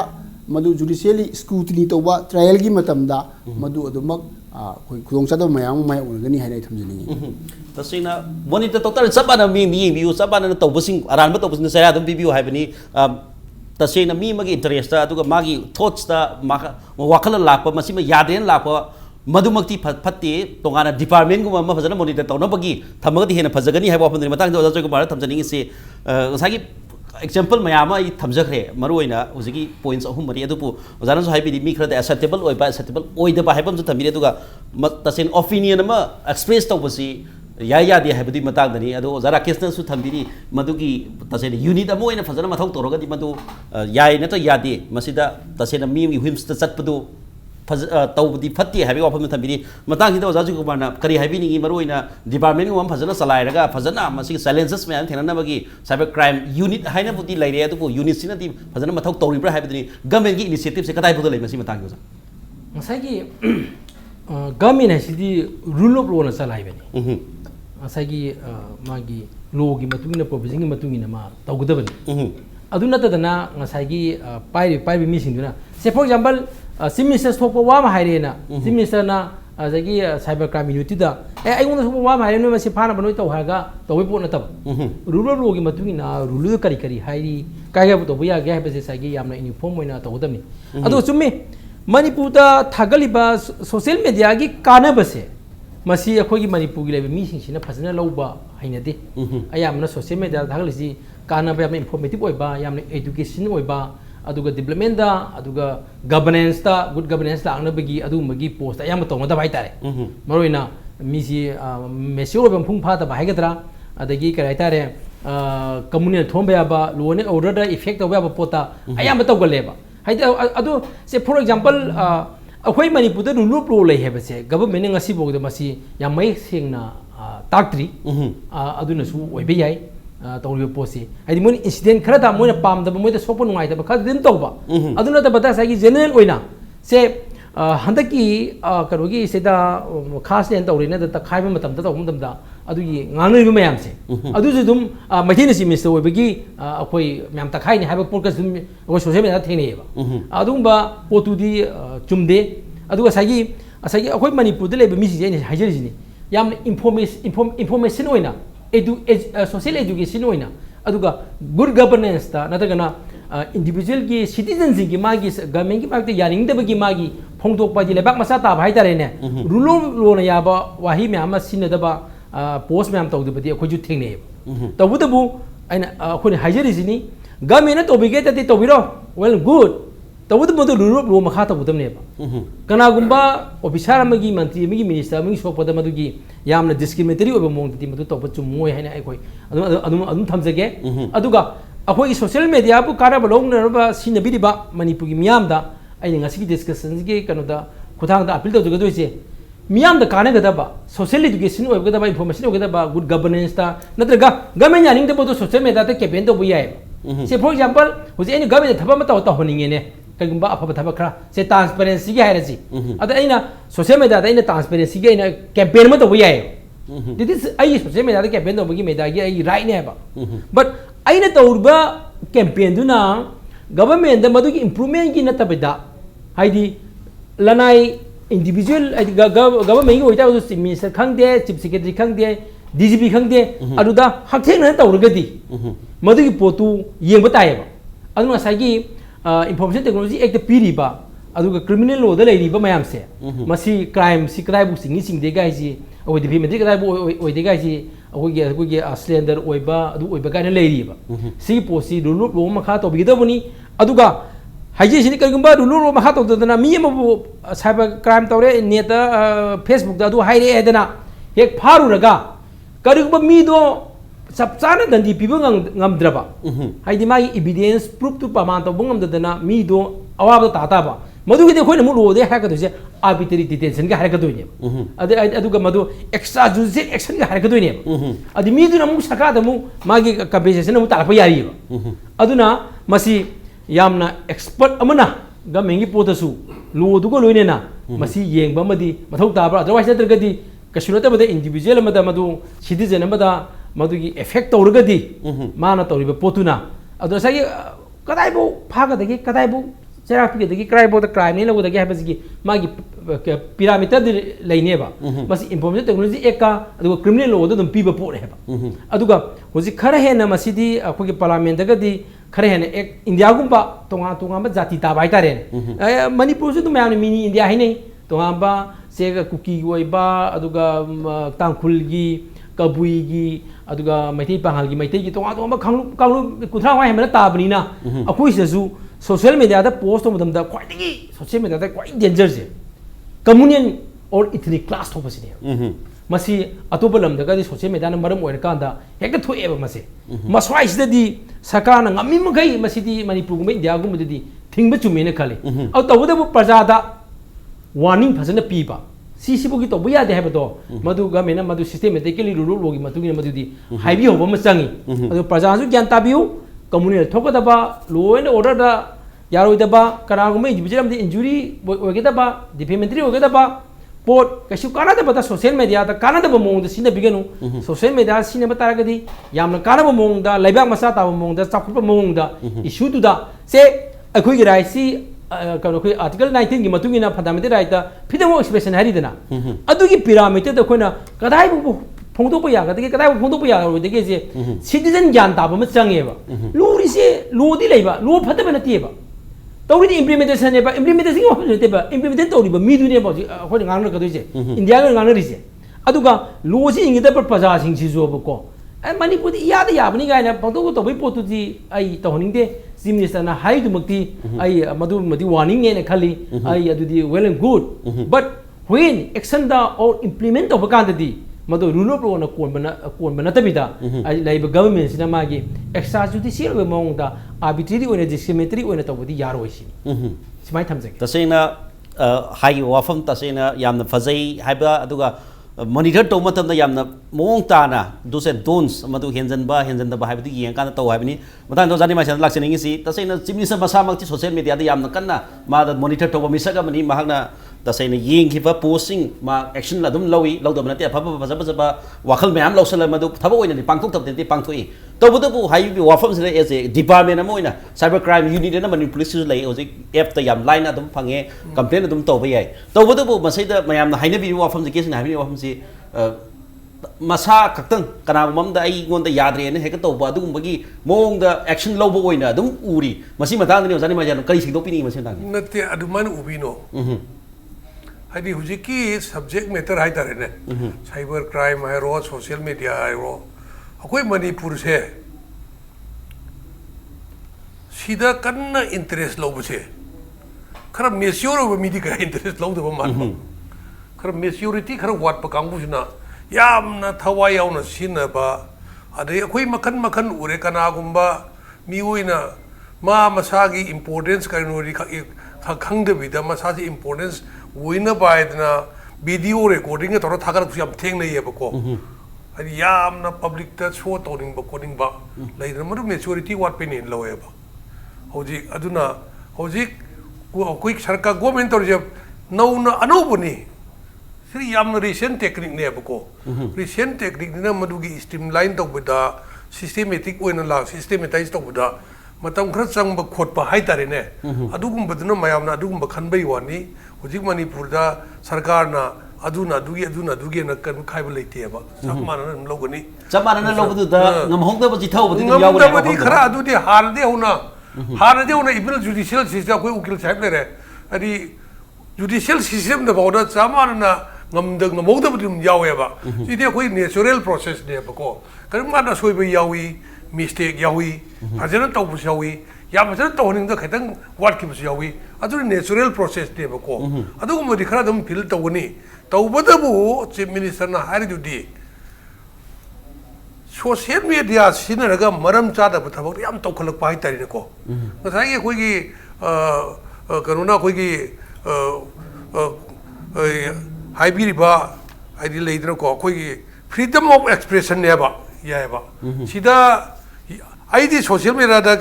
madu judicially scrutiny toba trial gi matamda madu adumak ꯑꯩꯈꯣꯏ ꯈꯨꯗꯣꯡꯆꯥꯗꯕ ꯃꯌꯥꯝ ꯑꯃ ꯃꯥꯌꯣꯛꯅꯒꯅꯤ ꯍꯥꯏꯅ ꯑꯩ ꯊꯝꯖꯅꯤꯡꯉꯤ तसेंना monitor doctor चप माना मी बियु चप माना तौबसिंग अरानबा तौबसिंग सरा दम बिबियु हाइबनी तसेंना मी मगे इंटरेस्ट अदुगा मागी थॉट्स दा वाखल लाप मसिम यादेन लाप मधुमक्ति फत्ते तोगाना डिपार्टमेंट गुम म फजना मॉनिटर तौनबगी थमगदि हेना फजगनी हाइबा फंदनि मतांग ओजा जयकुमार थमजनिंग से सागी एग्जांपल मयाम आई थमजखरे मरुइना उजिगी पॉइंट्स अहुम मरि अदुपु ओजानासु हाइबिदि मी खरदा एक्सेप्टेबल ओइबा एक्सेप्टेबल ओइदबा हाइबम थमिरे अदुगा तसेन ओपिनियन म एक्सप्रेस तौबसी याय यादे हाइबदि मतांगदनि अदो ओजा राकेशनसु थम्बिरि मदुगी तसेन यूनिट अमो ओइना फजना मथौ तोरगदि मदु याय नत यादे मसिदा तसेन मी हुइम्स त चटपदु तौबदी फत्ते हाइबे वाफम थम्बिरि मतांगिदा ओजा जयकुमारना करि हाइबिनि मरुइना डिपार्टमेंट गुम फजना चलाइरगा फजना मसि चैलेंजेस मयाम थेननबगी साइबर क्राइम यूनिट हाइना बुदि लाइरे अदुपु यूनिट सिनदि फजना मथौ तौरिब्रा हाइबदि गवर्नमेंट की इनिशिएटिव से कदाइ बुद लैमसि मतांगि ओजा मसागी गवर्नमेंट हाइसिदि रूल ऑफ लॉ न चलाइबनि मसागी मागी लॉ की मतुंगिना प्रोविजन की मतुंगिना मा तौगदबनि अदु नतदना मसागी पाइबि मिसिंदुना से फॉर एग्जांपल चीफ मिनिस्टर थोप वाम हाइरेना चीफ मिनिस्टर ना अजगी साइबर क्राइम यूनिटी दा ए आइगोन थोप वाम हाइरेनो मसे फाना बनोय तौ हागा तौबे पोट नतब रूल ऑफ लॉ की मतुंगिना रूल करी करी हाइरी कायगा बु तौबया गे हाइबसे सागी यामना यूनिफॉर्म होइना तौगदबनि अदु चुम्मे मणिपुर दा थागलिबा सोशल मीडिया की कानबसे मसी अखोगी मणिपुर की लेबे मीसिंगसिना फजना लौबा हाइनदे अयामना सोशल मीडिया थागलिसि कानबा यामना इंफॉर्मेटिव ओइबा यामना एजुकेशन ओइबा अदुगा डेवलपमेंट दा अदुगा गवर्नेंस दा गुड गवर्नेंस लांगनबगी अदुमगी पोस्ट अयाम तौनदा हाइतारे मरोइना मीसी मेसिओ बंफुंग फाता हाइगद्रा अदगी कराइतारे कम्युनिटी थोंबा याबा लोने ऑर्डर दा इफेक्ट तौबा याबा पोता अयाम तौगलेबा हाइदा अदु से फॉर एग्जांपल अखोई मणिपुर रूल ऑफ लॉ लै है गवर्नमेंट ngasi बोगद मसी यामै सेंगना ताक्ट्री अदुनसु ओइबे याय तौरिबो पोसी हाइदि मोन इंसिडेंट खरदा मोन पामदब मोइदा सोप नुवाइदब खदिम तौबा अदुना त बता सागी जनरल ओइना से हंदकी करोगी सेदा खास ने तौरिना द खाइबा मतम द तौम दम दा अदुगी nganoi मयाम से अदुजु दुम मथिन सि मिस्टर ओइबगी अखोई मयाम तखाइनि हाइबा पोडकास्ट दुम ओ सोशल मीडिया थेनेबा अदुंबा पोतुदी चुमदे अदुगा सागी असागी अखोई मणिपुर द लेबे मिसि जे हाइजरिजिनि याम इंफॉर्मेशन ओइना सोशल एजुकेशन ओइना अदुगा गुड गवर्नेंस ता नतगना इंडिविजुअल की सिटीजन की मागी गवर्नमेंट की पार्टी यारिंगदबगी मागी फोंदोकपाजी लेबाक मसा ताब हाइतारेने रूल लोना याबा वाही म्याम सिनदबा पोस्ट मैम तौदबदी अखोजु थेंगने तबुदबु आइना अखोनि हाइजरिजिनि गवर्नमेंट तौबिगे तति तौबिरो वेल गुड तबुदबु रूल लो मखा तबुदमने कनागुंबा ऑफिसर अमगी मंत्री अमगी मिनिस्टर अमगी सोपद मदुगी यामना डिस्क्रिमिनेटरी ओबा मोंगदि मदु तौब चुमोय हाइना अखोय अदुम थमजगे अदुगा अखोई सोशल मीडिया बु कारब लौनरबा सिनबिरिबा मणिपुर की मियामदा आइना ngasi डिस्कशन की कनोदा खुथांगदा अपील तौजगदोइसे मियाम द कानगदबा सोशल एजुकेशन ओइगदबा इंफॉर्मेशन ओइगदबा गुड गवर्नेंस ता नत्रगा गवर्नमेंट यानिंग दबो सोशल मीडिया ता कैंपेन तो बुयाय से फॉर एग्जांपल हुजे एनी गवर्नमेंट थबा मता होता होनिंगेने कगुंबा अफब थबा खरा से ट्रांसपेरेंसी की हायरसी अद आइना सोशल मीडिया दा आइना ट्रांसपेरेंसी की आइना कैंपेन मता बुयाय दिस इज आई सोशल मीडिया दा कैंपेन तो बगी मीडिया की आई राइट ने बा बट आइना तौरबा कैंपेन दुना गवर्नमेंट दा मदुगी इंप्रूवमेंट की नतबदा हाइदी लनाई इंडिविजुअल गवर्नमेंट की होता है चीफ मिनिस्टर खंगदे चीफ सेक्रेटरी खंगदे डीजीपी खंगदे अदुदा हकथेंगना तौरगदी मदुगी पोतु येंब तायबा अदुना सागी इंफॉर्मेशन टेक्नोलॉजी एक्ट पीरिबा अदुगा क्रिमिनल लॉ दा लेरिबा मयाम से मसी क्राइम सी क्राइम बु सिंगी सिंगदे गाइजी ओ डिफेमेटरी क्राइम ओइदे गाइजी अखोगी स्लेंडर ओइबा अदु ओइबा गाइना लेरिबा सी पोसी रूल ऑफ लॉ मखा तौबिगदबनी अदुगा हाइजेसिनी करिगुंबा रूल लो मखा तौदना मी अमबु साइबर क्राइम तौरे नेट फेसबुक दा दु हाइरे एदना हेक फारुरगा करिगुंबा मी दो सबचाना दंदी पिबो ngamdraba हाइदि मागी एविडेंस प्रूफ टू प्रमाण तो बंगमदना मी दो अवाब ताताबा मधुगे दे खोइन मुलो दे हाकदोसे आर्बिट्ररी डिटेंशन का हारकदोइने अदुगा मधु एक्स्ट्रा जुडिशियल एक्शन का हारकदोइने अदि मी दुना मु सकादा मु मागी कंपेंसेशन मु तालपा यारिबा अदुना मसी यामना एक्सपर्ट अमना गवर्नमेंट की पोतसु लोदुगो लोइनेना मसी येंगबा मदि मथौ ताबरा अदरवाइज नत्रगदि कशुनते बदे इंडिविजुअल मदा मदु सिटीजन मदा मदुगी इफेक्ट तौरगदि माना तौरिबा पोतुना अदो सागी कदाइबो फागदगी कदाइबो ꯆꯩꯔꯥꯛꯄꯤꯒꯗꯒꯤ ꯀ꯭ꯔꯥꯏꯕꯣꯗ ꯀ꯭ꯔꯥꯏꯝꯅꯤ ꯂꯧꯒꯗꯒꯦ ꯍꯥꯏꯕꯁꯤꯒꯤ ꯃꯥꯒꯤ ꯄꯤꯔꯥꯃꯤꯇꯔꯗ ꯂꯩꯅꯦꯕ ꯃꯁꯤ ꯏꯟꯐꯣꯔꯃꯦꯁꯟ ꯇꯦꯛꯅꯣꯂꯣꯖꯤ ꯑꯦꯛꯀ ꯑꯗꯨꯒ ꯀ꯭ꯔꯤꯃꯤꯅꯦꯜ ꯂꯣꯗ ꯑꯗꯨꯝ ꯄꯤꯕ ꯄꯣꯠꯅꯦ ꯍꯥꯏꯕ ꯑꯗꯨꯒ ꯍꯧꯖꯤꯛ ꯈꯔ ꯍꯦꯟꯅ ꯃꯁꯤꯗꯤ ꯑꯩꯈꯣꯏꯒꯤ ꯄꯥꯔꯂꯥꯃꯦꯟꯇꯒꯗꯤ ꯈꯔ ꯍꯦꯟꯅ ꯑꯦꯛ ꯏꯟꯗꯤꯌꯥꯒꯨꯝꯕ ꯇꯣꯉꯥꯟ ꯇꯣꯉꯥꯟꯕ ꯖꯥꯇꯤ ꯇꯥꯕ ꯍꯥꯏꯇꯥꯔꯦꯅꯦ ꯃꯅꯤꯄꯨꯔꯁꯨ ꯑꯗꯨꯝ ꯃꯌꯥꯝꯅ ꯃꯤꯅꯤ ꯏꯟꯗꯤꯌꯥ ꯍꯥꯏꯅꯩ ꯇꯣꯉꯥꯟꯕ ꯁꯦ ꯀꯨꯀꯤꯒꯤ ꯑꯣꯏꯕ ꯑꯗꯨꯒ ꯇꯥꯡꯈꯨꯜꯒꯤ ꯀꯕꯨꯏꯒꯤ ꯑꯗꯨꯒ ꯃꯩꯇꯩ ꯄꯥꯉꯜꯒꯤ ꯃꯩꯇꯩꯒꯤ ꯇꯣꯉꯥꯟ ꯇꯣꯉꯥꯟꯕ ꯀꯥꯡꯂꯨꯞ 30 ꯍꯦꯟꯕꯅ ꯇꯥꯕꯅꯤꯅ ꯑꯩꯈꯣꯏꯁꯤꯗꯁꯨ ꯁꯣꯁꯤꯌꯦꯜ ꯃꯦꯗꯤꯌꯥꯗ ꯄꯣꯁ ꯇꯧꯕ ꯃꯇꯝꯗ ꯈ꯭ꯋꯥꯏꯗꯒꯤ ꯁꯣꯁꯤꯌꯦꯜ ꯃꯦꯗꯤꯌꯥꯗ ꯈ꯭ꯋꯥꯏꯗꯒꯤ ꯗꯦꯟꯖꯔꯁꯦ ꯀꯝꯃꯨꯅꯤꯌꯟ ꯑꯣꯔ ꯏꯊꯅꯤꯛ ꯀ꯭ꯂꯥꯁ ꯊꯣꯛꯄꯁꯤꯅꯦꯕ ꯃꯁꯤ ꯑꯇꯣꯞꯄ ꯂꯝꯗꯒꯗꯤ ꯁꯣꯁꯤꯌꯦꯜ ꯃꯦꯗꯤꯌꯥꯅ ꯃꯔꯝ ꯑꯣꯏꯔꯀꯥꯟꯗ ꯍꯦꯛꯇ ꯊꯣꯛꯑꯦꯕ ꯃꯁꯤ ꯃꯁ꯭ꯋꯥꯏꯁꯤꯗꯗꯤ ꯁꯔꯀꯥꯔꯅ ꯉꯝꯃꯤꯃꯈꯩ ꯃꯁꯤꯗꯤ ꯃꯅꯤꯄꯨꯔꯒꯨꯝꯕ ꯏꯟꯗꯤꯌꯥꯒꯨꯝꯕꯗꯗꯤ ꯊꯤꯡꯕ ꯆꯨꯝꯃꯦꯅ ꯈꯜꯂꯤ ꯑꯗꯨ ꯇꯧꯕꯇꯕꯨ ꯄ꯭ꯔꯖꯥꯗ ꯋꯥꯔꯅꯤꯡ ꯐꯖꯅ ꯄꯤꯕ ꯁꯤꯁꯤꯕꯨꯒꯤ ꯇꯧꯕ ꯌꯥꯗꯦ ꯍꯥꯏꯕꯗꯣ ꯃꯗꯨ ꯒꯃꯦꯟꯅ ꯃꯗꯨ ꯁꯤꯁꯇꯦꯃꯦꯇꯤꯀꯦꯂꯤ ꯔꯨꯜ ꯑꯣꯐ ꯂꯣꯒꯤ ꯃꯇꯨꯡ ꯏꯟꯅ ꯃꯗꯨꯗꯤ ꯍꯥꯏꯕꯤꯍꯧꯕ ꯑꯃ ꯆꯪꯉꯤ ꯑꯗꯨ ꯄ꯭ꯔꯖꯥꯁꯨ ꯒ꯭ꯌꯥꯟ ꯇꯥꯕꯤꯌꯨ ꯀꯝꯃꯨꯅꯦꯜ ꯊꯣꯛꯀꯗꯕ ꯂꯣ ꯑꯦꯟ ꯑꯣꯔꯗꯔꯗ ꯌꯥꯔꯣꯏꯗꯕ ꯀꯅꯥꯒꯨꯝꯕ ꯏꯟꯗꯤꯕꯤꯖꯨꯋꯦꯜ ꯑꯃꯗ ꯏꯟꯖꯨꯔꯤ ꯑꯣꯏꯒꯗꯕ ꯗꯤꯐꯦꯃꯦꯇꯔꯤ ꯑꯣꯏꯒꯗꯕ ꯄꯣꯠ ꯀꯩꯁꯨ ꯀꯥꯟꯅꯗꯕꯗ ꯁꯣꯁꯤꯌꯦꯜ ꯃꯦꯗꯤꯌꯥꯗ ꯀꯥꯟꯅꯗꯕ ꯃꯑꯣꯡꯗ ꯁꯤꯖꯤꯟꯅꯕꯤꯒꯅꯨ ꯁꯣꯁꯤꯌꯦꯜ ꯃꯦꯗꯤꯌꯥ ꯁꯤꯖꯤꯟꯅꯕ ꯇꯥꯔꯒꯗꯤ ꯌꯥꯝꯅ ꯀꯥꯟꯅꯕ ꯃꯑꯣꯡꯗ ꯂꯩꯕꯥꯛ ꯃꯆꯥ ꯇꯥꯕ ꯃꯑꯣꯡꯗ ꯆꯥꯎꯈꯠꯄ ꯃꯑꯣꯡꯗ ꯏꯁꯨꯗꯨꯗ ꯁꯦ ꯑꯩꯈꯣꯏꯒꯤ ꯔꯥꯏꯠꯁꯤ ꯀꯩꯅꯣ ꯑꯩꯈꯣꯏ आर्टिकल 19 की मतुंग इना fundamental right freedom of expression हारिदना अदुगी पिरामिड अखोना कदाई फोंदोप यागदगे कदाई फोंदोप यागदगे जे सिटीजन ज्ञान ताब म चंगेबा लोरी से लोदी लेबा लो फतब नतिबा तौरी इम्प्लीमेंटेशन नेबा इम्प्लीमेंटेशन हो नतेबा इम्प्लीमेंटेशन तौरीबा मीदुनेबा अखोन गांगन कदोइसे इंडिया गांगनरिसे अदुगा लोसी इंगिदब प्रजा सिंग सिजोबको मणिपुर याद याबनी गायना पंतोग तौबई पोतुजी आई तौहनिंगदे चीफ मिनिस्टर हाइदुमक्ति आई मदुमदि वार्निंग ने खाली आई अदुदि well and good but when action दा और इम्प्लीमेंट तौब कांददि मदु रूल ऑफ लॉ न कोन बनतबिदा आई लाइब गवर्नमेंट सिना मागी एक्स्ट्रा जुडिशियल वे मोंगदा आर्बिट्ररी ओने डिस्क्रिमिनेटरी ओने तौबदि यारोइसि सिमाय थमजे तसेना हाई वाफम तसेना यामना फजै हाइबा अदुगा मॉनिटर तौ मतम यामना मोंग ताना दुसे डोन्स मदु हेंजनबा हाइबदु येंकाना तौ हाइबनी मतान दो जानि माइसन लाक्सनिंग सी तसेना चीफ मिनिस्टर मसामक्ति सोशल मीडिया दा यामना कन्ना मादा मॉनिटर तौ मिसगा मनी महागना तसेना येंखिबा पोस्टिंग मा एक्शन अदुम लौई लौदब नते फबा फजबा वाखल मयाम लौसल मदु थबो ओइना पांथोक तबते पांथोई तौबदबु हाइबि वाफम से एज ए डिपार्टमेंट अम ओइना साइबर क्राइम यूनिट ना मनी पुलिस लई होजिक एप ता याम लाइन अदुम फंगे कंप्लेन अदुम तौबा याय तौबदबु मसैदा मयाम हाइनबि वाफम से केस हाइबि वाफम से मसा खतंग कनागुमदा आई गोंदा याद्रेने हेक तौबा अदुगुंबगी मोंगदा एक्शन लौबो ओइना अदुम उरी मसी मतांगनि जानि माजान करी सिगदोपिनी मसे तांग नते अदुमान उबिनो हाइदि हुजिकी सब्जेक्ट मैटर हाइतारेने साइबर क्राइम हाइरो सोशल मीडिया हाइरो अखोय मणिपुर से सीधा कन्ना इंटरेस्ट लौबसे खरा मेच्योर ओबा मिदि का इंटरेस्ट लौदबा मान खरा मेच्योरिटी खरा वाटपा कांगुसना यामना थवाय यावना सिनबा अदे अखोय मखन मखन उरे कनागुंबा मिओइना मा मसागी इंपोर्टेंस काइनोरी खंगदबिदा मसाजी इंपोर्टेंस वइना बायदना वीडियो रिकॉर्डिंग तोरा थागर याम थेंगनैयेबको हदि यामना पब्लिक ता शो तौनिंग कोनिंगबा लेदना मरु मेच्योरिटी वाटपेनि लौएबा हौजी अदुना हौजी कोई सरकार गवर्नमेंट तौरजे नौना अनौबनी सिरि यामना रिसेंट टेक्निक नेबको रिसेंट टेक्निक निना मदुगी स्ट्रीमलाइन तौबदा सिस्टेमेटिक ओइना ला सिस्टेमेटाइज तौबदा मतम खर चंगब खोटपा हाइतारेने अदुगुंबदुना मयामना अदुगुंबा खनबई वानी हुजिक मणिपुरदा सरकारना अदुना दुगी न कन खाइब लेतेबा समानन लौगनी समानन लौबदुदा ngमहोंगदबा जिथौबदि यावने ngमहोंगदबदि खरा अदुदि हारदे होना इबन जुडिशियल सिस्टम कोई उकिल साहब लेरे अदि जुडिशियल सिस्टम द बाउदा समानना ngमहोंगदबदि यावेबा इदि कोई नेचुरल प्रोसेस नेबको करमाना सोइबा यावी मिस्टेक यावी फजन तौबस यावी या फजन तौनिंग द खतंग वाट किबस यावी अदु नेचुरल प्रोसेस नेबको अदुगुमदि खरा दम फिल तौगनी तौबदबु चीफ मिनिस्टर ना हारिदुदि सोशल मीडिया सिनरगा मरम चादब थबक याम तौखलक पाइ तारिनको मसाई कोइगी करोना कोइगी हाइबिरिबा आइदि लेइद्रको कोइगी फ्रीडम ऑफ एक्सप्रेशन नेबा यायबा सिदा आइदि सोशल मीडिया दा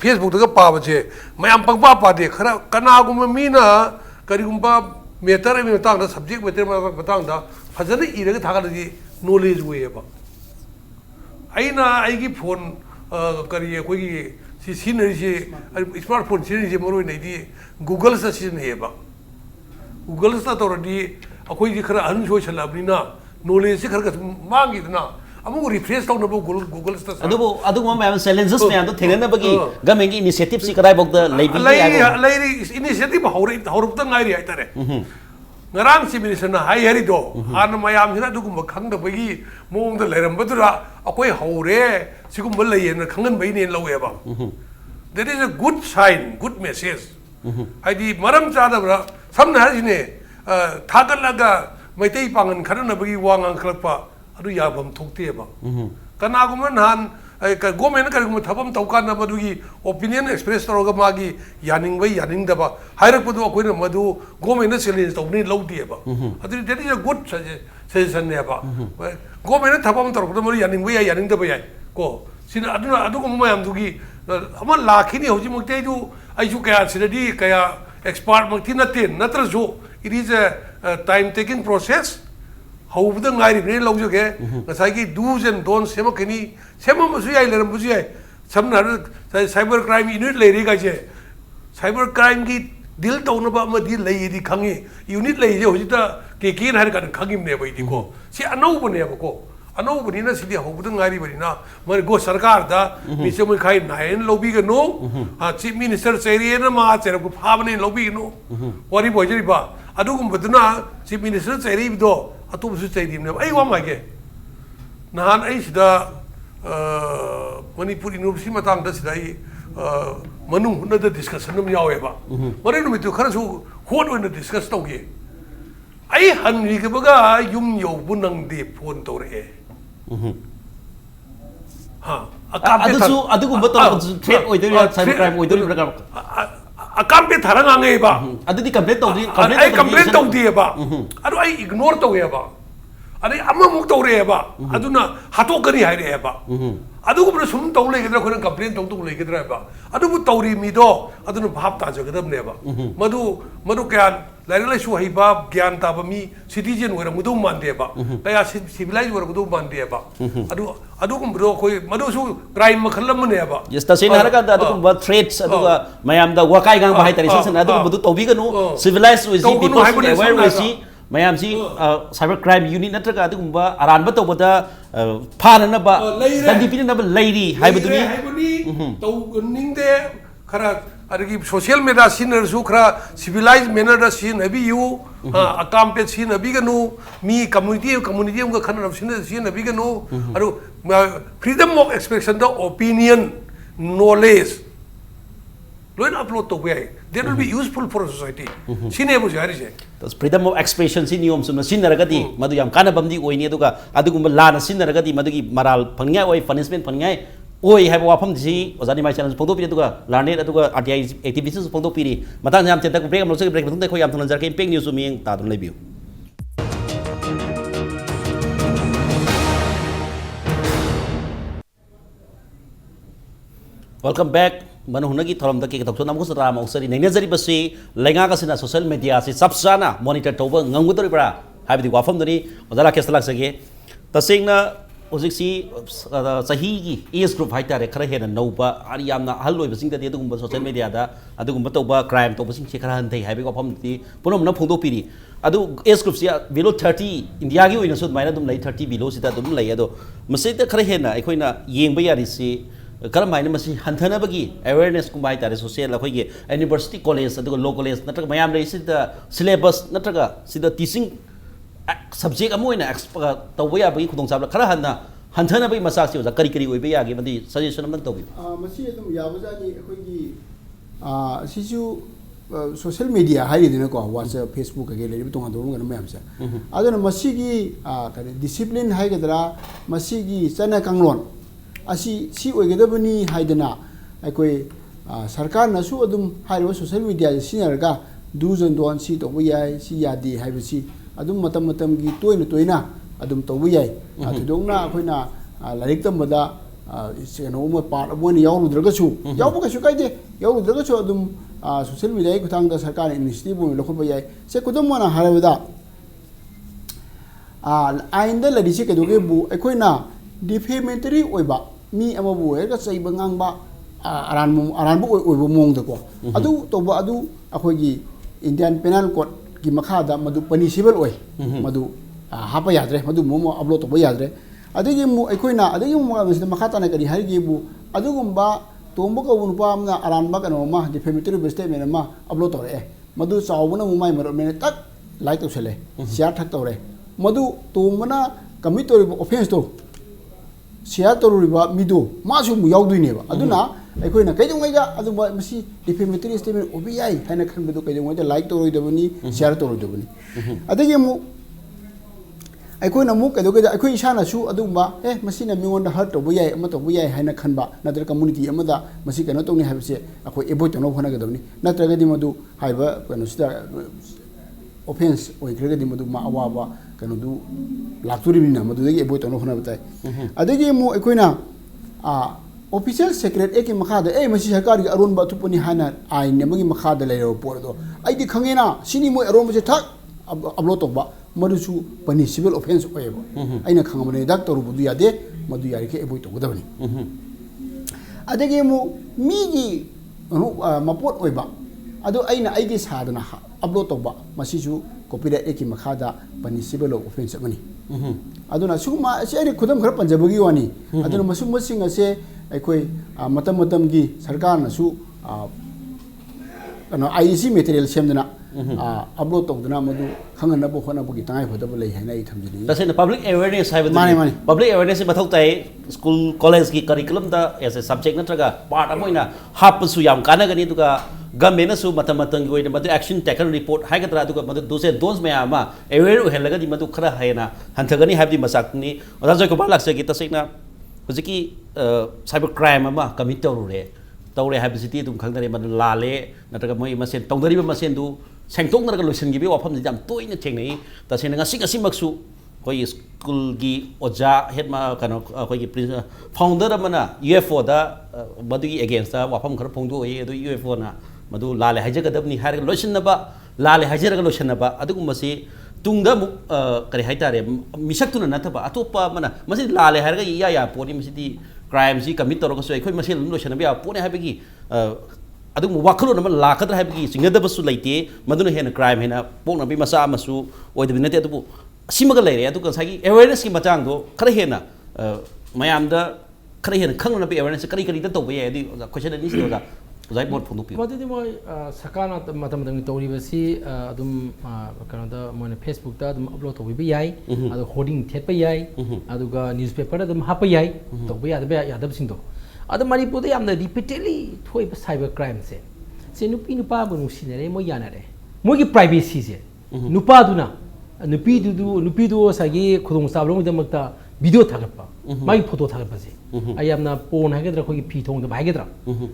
फेसबुक दा पाबजे मयाम पंगपा पादे खरा कनागुम मीना करिगुम्बा मेटर मी तांग दा सब्जेक्ट मेटर बतांग दा फजन इरगा थागदि नॉलेज वेबा आइना आइगी फोन करिए कोई 시너지 스마트폰 시너지 모르는 애디 구글에서 시너해봐 구글에서 또어디 아코이지 그런 안 소셜라브리나 노레지 그런 망기드나 아무 리프레시 타고 뭐 구글에서 아두고 뭐 챌린저스 네 땡나버기 가맹기 이니시에티브 시 그라이 복더 레이비 레이 이니시에티브 하우르부터 나이리 하이타래 ngarang si minister na hai hari do an mayam sina du kum khang da bagi mong da leram badura akoi haure sigum bal yen khangan bai ne lawe ba that is a good sign good message ai di maram cha da bra samna ha sine thagal laga maitai pangan khana bagi wangang khlakpa adu ya bam thokte ba kana guman han government ka gum thabam taukan na madugi opinion express toroga magi yaning bai yaning da ba hairak padu akoi na madu government na challenge tawni lodi ba adu that is a good suggestion ne ba government thabam toroga mari yaning bai yaning da ba yai ko sin adu ko mayam dugi ama lakhini hoji mukte du ai ju kaya sidadi kaya expert makti na ten natra jo it is a time taking process how the ngari ne log jo ke ngasai ki do's and don'ts sema kini sema musu yai leram musu yai samna cyber crime unit le ri ga je cyber crime ki dil to na ba ma di le di khangi unit le je hoji ta ke kin har kan khangim ne bai di ko si anau bane ba ko anau bani na sidi how the ngari bani na mar go sarkar da mi se mo khai nain lobby ga no chief minister seri na ma cher ko phabane lobby no wari bojri ba adu gum baduna chief minister seri do atu su chai dim ne ai wa ma ge nahan ai sida Manipur University matang da sida ai Manung Hutna da discussion num yawe ba mare no mitu khara su hot oina discuss tau ge ai han ri ge baga yum yo bunang de phone to re ha adugu bato threat oidori cyber crime oidori braga akampe tharang ange ba adudi complaint tawdi ai complaint tawdi ba adu ai ignore taw ye ba adi amma muk taw re ba aduna hato kani hai re ba adu ko sum taw le gedra khona complaint taw tu le gedra ba adu bu tawri mi do aduna bhap ta jo gedam ne ba madu kya lai lai su hai ba gyan ta ba mi citizen wera mudu man de ba kaya civilized wera mudu man de ba adu ko bro koi madu su crime makhalam ne ba yes ta sin haraka da adu ko threats adu mayam da wakai gang ba hai tari san adu ko budu tobi ga no civilized we see people aware we see mayam si cyber crime unit natraga adu ko aran ba to boda phana ba dipin na ba lady hai buduni to ning de khara adagi social media sinner su khara civilized manner da sin abi you akam pe sin abi ganu mi community ga khana sin abi ganu adu freedom of expression the opinion knowledge loin upload to way that will be useful for society sine bu jari je tas freedom of expression sin yom sum sin naragadi madu yam kana bamdi oini aduga adugum lana sin naragadi madugi maral phangya oi punishment phangya oi hai wafam ji ozani mai channel photo pi aduga larnet aduga RTI activist photo pi ri matang jam chetak break amlo break thung khoi yam thon jar ke pek news mi ta dun lebiu welcome back Manung ki thoram da Kkay Thokchom namku sara ma usari neng jari basi lenga ka sina social media si sabsana monitor toba ngangudori bra habidi wafam dani odala kesalak sage tasengna ojiksi sahi gi age group haitare khara hena nouba ari yamna halloi basing da adugumba social media da adugumba toba crime toba sing khara han thai habi wafam ti punom na phongdo piri adu age group sia below 30 india gi oina sud maina dum lai 30 below sida dum lai ado masita khara hena aikoina yengba yari si karamai masi hanthana bagi awareness kumbai tare social akhoi university college adugo law college natraga mayam rei sida syllabus natraga sida teaching subject amoina tawba ya bagi khudong sabla khara hanthana bagi masak si kari kari oibe ya ge mandi suggestion amang tawbi masi adum yabajani akhoi gi sisu social media haidina ko WhatsApp Facebook ge le bitonga do ngana mayam sa aduna masi gi discipline haigadra masi gi chana kanglon asi si oigedabani haidana aikoi sarkar nasu adum hairo social media sinarga do's and don'ts si to yai si yadi haibasi adum matam gi toina adum to yai thidongna akoina larik tambada seno ma part one yawu dragasu yawu ka su kaide yawu dragasu adum social media ku tang da sarkar initiative bo lokho yai se kudum mana harabada ainda ladi se kedoge bu akoina defamatory oiba mi amabu ga chaiba ngangba aran bu oibo mong da ko adu to ba adu akhoi gi Indian Penal Code ki makha da madu punishable oi madu hapa yadre madu mo upload to ba yadre adigi mu akhoi na adigi mu makha ta na kari har gi bu adu gumba tombo ko nu pa amna aran ba kano ma defamatory statement ma upload to re madu chawbuna mu mai maro me tak like to sele share thak to re madu tombana commit to offense to share to riba mido ma su mu yaudui ne ba aduna akhoi na kaijong ga adu ba masi defamatory statement obi ai haina khan bedo kaijong ga like to roi dabani share to roi dabani adagi mu akhoi na mu kaido ga akhoi isana su adu ba masi na mingon da hurt to bu yai ama to bu yai haina khan ba nadra community ama da masi kano to ni habse akhoi avoid to no khona ga dabani natra ga di madu haiba kano sida offense oi krega di madu ma awa kano du lakturi bina madu degi avoid to no khona batai adagi mu akhoi na official secret eki makha da masi sarkar gi aron ba tupuni hana ai ne magi makha da leiro por do ai di khangena sini mo aron ba thak upload to ba madu su punishable offense oi ba aina khangam dak to bu du ya de madu yari ke avoid to godabani adagi mu mi gi mapot oi ba ado aina aigi sadana upload to ba masi su copyright eki makha da punishable offense mani aduna suma ase khudam khara panjabagi wani aduna masum masing ase akhoi matam matam gi sarkar na su ano IEC material semdana upload to dana madu khangana bo khona bo gi tangai photo lei haina I thamjini tasena public awareness hai mani public awareness se bathau tai school college ki curriculum da as a subject natraga part amoina hap su yam kana gani duga government su matam matam gi madu action taken report hai gadra duga madu dose dons me ama aware helaga di madu khara haina hanthagani habdi masak ni oda joy ko balak se gi tasena hojiki cyber crime ama commit tawre habisiti dum khangdare man lale natraga moi masen tongdari ba masen du sengtong naga loisan gi be wafam jam toina thengnei tasena ngasi maksu koi school gi oja head ma kano koi gi founder amana UFO da madu gi against da wafam khar phongdu oi adu UFO na madu lale hajaga dabni har loisan na ba lale hajara loisan na ba adu masi tungda mu kare haitare misak tuna na thaba atopa mana masi lale har ga ya poni masi di crime si commit to ko so khoi masi loisan ba poni habigi adu mu wakhalo na lakadra habigi singada basu leite maduna hena crime hena pokna bi masa masu oidbi nate adu simaga leire adu kan sagi awareness ki matang do khara hena mayam da khara hena khangna bi awareness kari da to be adi question ni sto da zai bot phonu pi madi mo sakana matam dang to ri basi adum kana da mo Facebook da adum upload to bi yai adu hoarding thet pa yai adu ga newspaper da adum ha pa yai to bi ya da sing do adu Manipur da yamna repeatedly thoi ba cyber crime se nupi nupa bu nusinare mo yanare mo gi privacy se nupa duna nupi du sagi khudong sablong da makta video thagapa mai photo thagapa se ayamna pon hagedra khoi phi thong da hagedra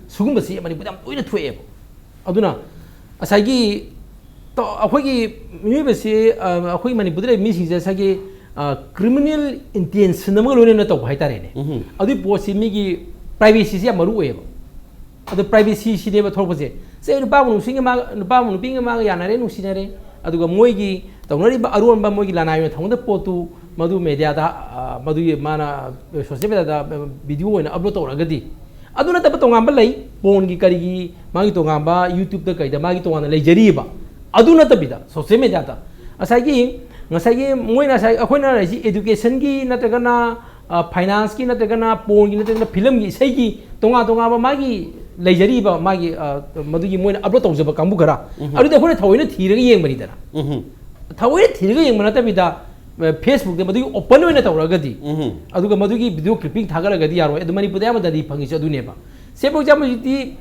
sugum basi Manipur da toina thoi aduna asagi to akhoi gi mi basi akhoi Manipur da mi sing sagi criminal intention na mo lone na to hai tare ne adu posi mi gi privacy se maru oi adu privacy si de ba thorpase se nupa mu singa ma nupa mu pinga ma yanare nusinare aduga moi gi tawnari ba aron ba moi gi lanai me thongda potu madu media da madu ye mana social media da video na upload toragadi aduna ta patong amba lai pon gi kari gi magi to ngamba YouTube da kai da magi to wana lai jari ba aduna ta bida social media ta asai gi ngasai gi moi na sai akhoi na rai education gi na ta kana finance ki na ta kana pon gi na ta kana film gi sai gi tonga ba magi lai jari ba magi madu gi moi na upload to jaba kambu gara adu da khoi thawai na thira gi yeng bari da thawai thira gi yeng mana ta bida Facebook de madu open oi na tawragadi aduga madu gi video clipping thagaragadi yaro edu Manipur da madadi phangi cha du ne ba sebo jam ji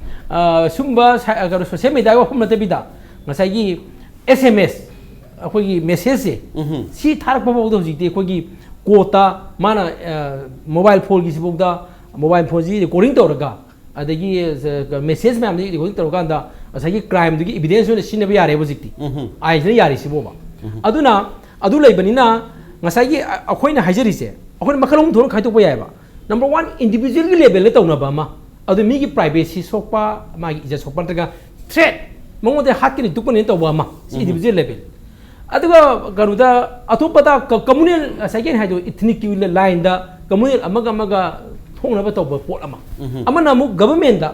sumba agar social media wa hum na tabida ngasai gi SMS akhoi gi message se si tharak pa bawdo ji te khoi gi kota mana mobile phone gi sibok da mobile phone ji recording tawraga adagi message ma amdi recording tawraga da asai gi crime du gi evidence ne sinna ba yare bo jikti ai ne yare sibo ba aduna adu leibanina ngasai gi akhoi na hajari se akhoi makalong thon khai to ba yai ba number 1 individual gi level le tawna ba ma adu mi gi privacy sokpa ma gi ja sokpa taga threat mongo de hak ki dukun ne to ba ma si individual level aduga garuda atopa da communal second haido ethnic ki line da communal amaga थोंगनबा तौब पोट अमा अमना अमुक government दा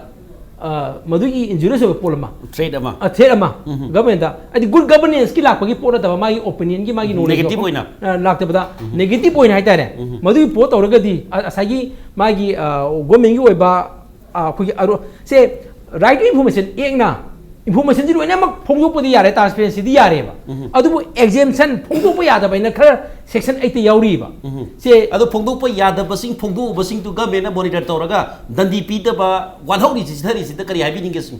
मधुगी injurious होबा पोट अमा थ्रेड अमा गवर्नमेंट दा अदि गुड गवर्नेंस की लापगी पोट दबा मागी ओपिनियन की मागी नॉलेज नेगेटिव होइना लाक्तबदा नेगेटिव होइना हाइतारे मधुगी पोट तौरगदी असागी मागी गवर्नमेंट की ओइबा अखोगी से राइट इन्फॉर्मेशन एकना इन्फॉर्मेशन जी लोइना मक फोंगदोपदि यारे ट्रांसपेरेंसी दी यारेबा अदुबु एग्जाम्पशन फोंगदोप यादबैना खर सेक्शन 8 याउरीबा से अदो फोंगदोप यादबसिंग फोंगदोबसिंग तु गवर्नमेंट मॉनिटर तौरगा दंदी पीदबा वाधौरी चिथरी सिद करी हाइबि निंगे सिंग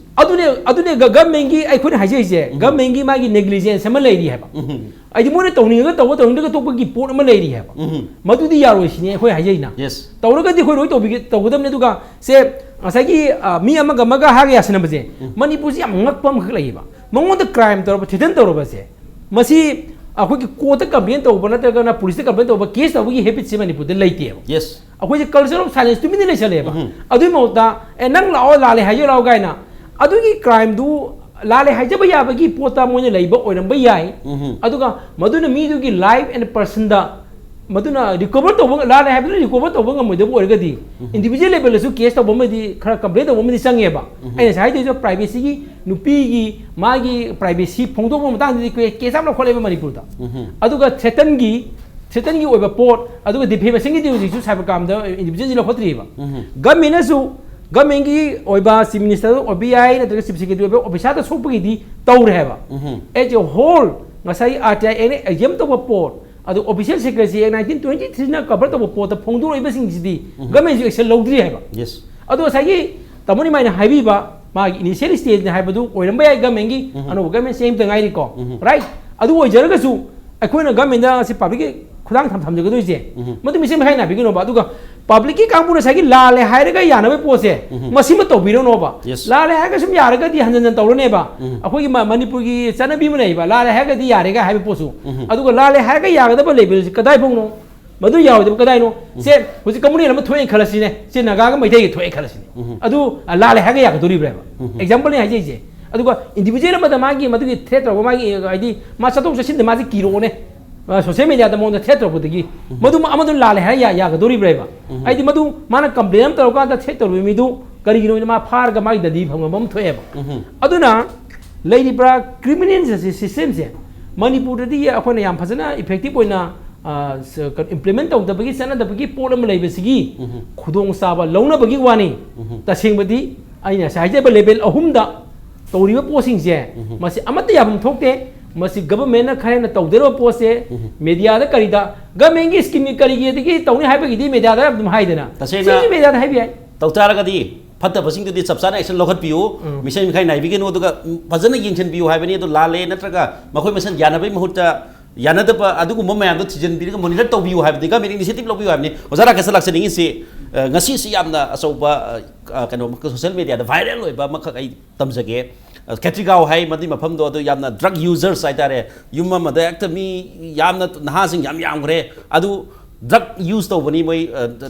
अदुने गवर्नमेंट की अखोन हाइजेजे गवर्नमेंट की मागी नेग्लिजेंस अमा लेरी हैबा आइदि मोने तौनिंगा तौनिंगा तोपगी पोट अमा लेरी हैबा मदुदी यारोसिने अखोय हाइजेना यस तौरगदि खोय रोय तौगदमने दुगा से असागी मी अमगा मगा हागे यासनबजे मणिपुर से ngakpam khlayba mangod crime tor thiten tor ba se masi akoi ki court complain तौब नत्रगना पुलिस कंप्लेन तौब केस तौबगी हैबिट से मणिपुर दे लेते यस अखोय कल्चर ऑफ साइलेंस तुम नि लेसलेबा अदुई मौता ए नंग लाओ लाले हायो लाओ गाइना अदुगी क्राइम दु लाले हाइजबा याबगी पोता मोने लेबा ओइरंबा याई अदुगा मदुना मीदुगी लाइफ एंड पर्सन दा मदुना रिकवर तौब लाले हाइबु रिकवर तौब ngमदबो ओइरगदी इंडिविजुअल लेवल सु केस तौब मदि खरा कंप्लेन तौब मदि संगेबा आइना साइदे जो प्राइवेसी की नुपी की मागी प्राइवेसी फोंदोबो मतंग दि केस आम लखोलेबा मणिपुर दा अदुगा थ्रेटन की ओइबा पोट अदुगा डिफेमेशन की दिउजि सु साइबर क्राइम दा इंडिविजुअल जि लखोत्रिबा गवर्नमेंट की ओइबा चीफ मिनिस्टर ओबीआई नत्रगा चीफ सेक्रेटरी ओइबा ऑफिसर दा सोपगी दि तौरहेबा as a whole ngasai RTI ene exam to report adu official secrecy 1923 na cover to report the phongdu iba sing sidi government action lowdri haiba yes adu sai gi tamoni mai na haibi ba ma initial stage na haibadu oiramba ya government gi anu government same thing ai ko right adu oijaraga su akoi na government da si public khudang tham jaga doi je madu mi sem hai na bigino ba adu ga public ki kampuna sai gi la le hairaga yana be pose masima to biro no ba la le haga sum yaraga di hanjan to ne ba akoi gi manipur gi chana bi mane ba la le haga di yarega haibe posu adu ga la le haga yaga da ba level kadai phong no madu yaw de kadai no se huji company na ma thoi khalasi ne se naga ga mai thai thoi khalasi ne adu la le haga yaga dori ba example ne hai je adu ga individual ma da ma gi madu gi threat ro ma gi id ma chatok chasin de ma ji kiro ne social media da mon threat ro budagi madu ma amadu la le ha ya ga dori ba id madu mana complain to ka da threat ro mi du kari gi no ma far ga ma da di phang bam thoi ba aduna lady bra criminal system se manipur di akona yam phajana effective oina implement to da bagi sana da bagi problem lei besigi khudong saba launa bagi wani ta singbadi aina sai je level ahum da toriba posing je masi amata yam thokte masi government na khare na tawdero pose media da karida government gi scheme kari gi di tawni haiba gi di media da dum haidena tasena media da haibi tawtara ga di fatta basing di sabsana action lokat piu mission khai nai bigin oduga fazana yingchen piu haibani do lale natraga makhoi mission yanabai mahutta yanadaba adugu momma do thijen biriga monitor to biu haibdi ga meeting initiative lo biu haibni ozara ka selak sening si ngasi si yamna asoba kano social media da viral loiba makha ai tamjage Katrigao hai madi mafam do yamna drug users sai tare yumma mada ekta mi yamna naha sing yam gre adu drug use to bani moi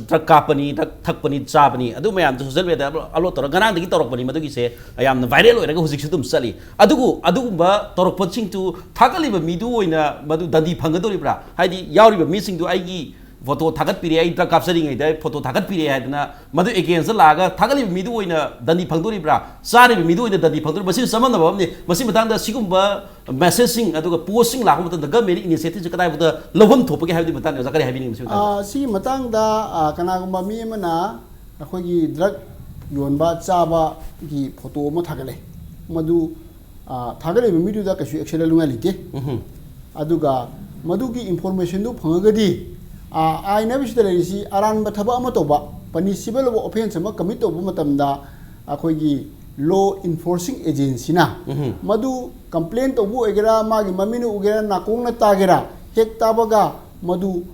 drug company drug thak pani cha pani adu mayam social media alo tor gana digi torok pani madu gi se yamna viral oiraga husik su tum sali adugu ba torok poching tu thakali ba mi du oina madu dandi phangadori bra haidi yauri ba mi sing du ai gi photo thagat pire ai drug capturing ai dai photo thagat pire ai na madu against laga thagali mi du oina dandi phangdori bra sari mi du oina dandi phangdori basi saman ba ni basi matang da sigumba messaging aduga posting la humta da government initiative kadai buda lobon thopa ge habi matang zakari habi ni si matang da kana gumba mi mana akhoi gi drug yonba chaba gi photo ma thagale madu thagale mi du da ka su action lunga lite aduga madu gi information du phangagadi I never said that aran bataba amatoba, punishable offense ama commit to bumatamda, akoigi law enforcing agency na. Madu complaint to bu egera magi maminu ugera nakong na tagera, hek tabaga madu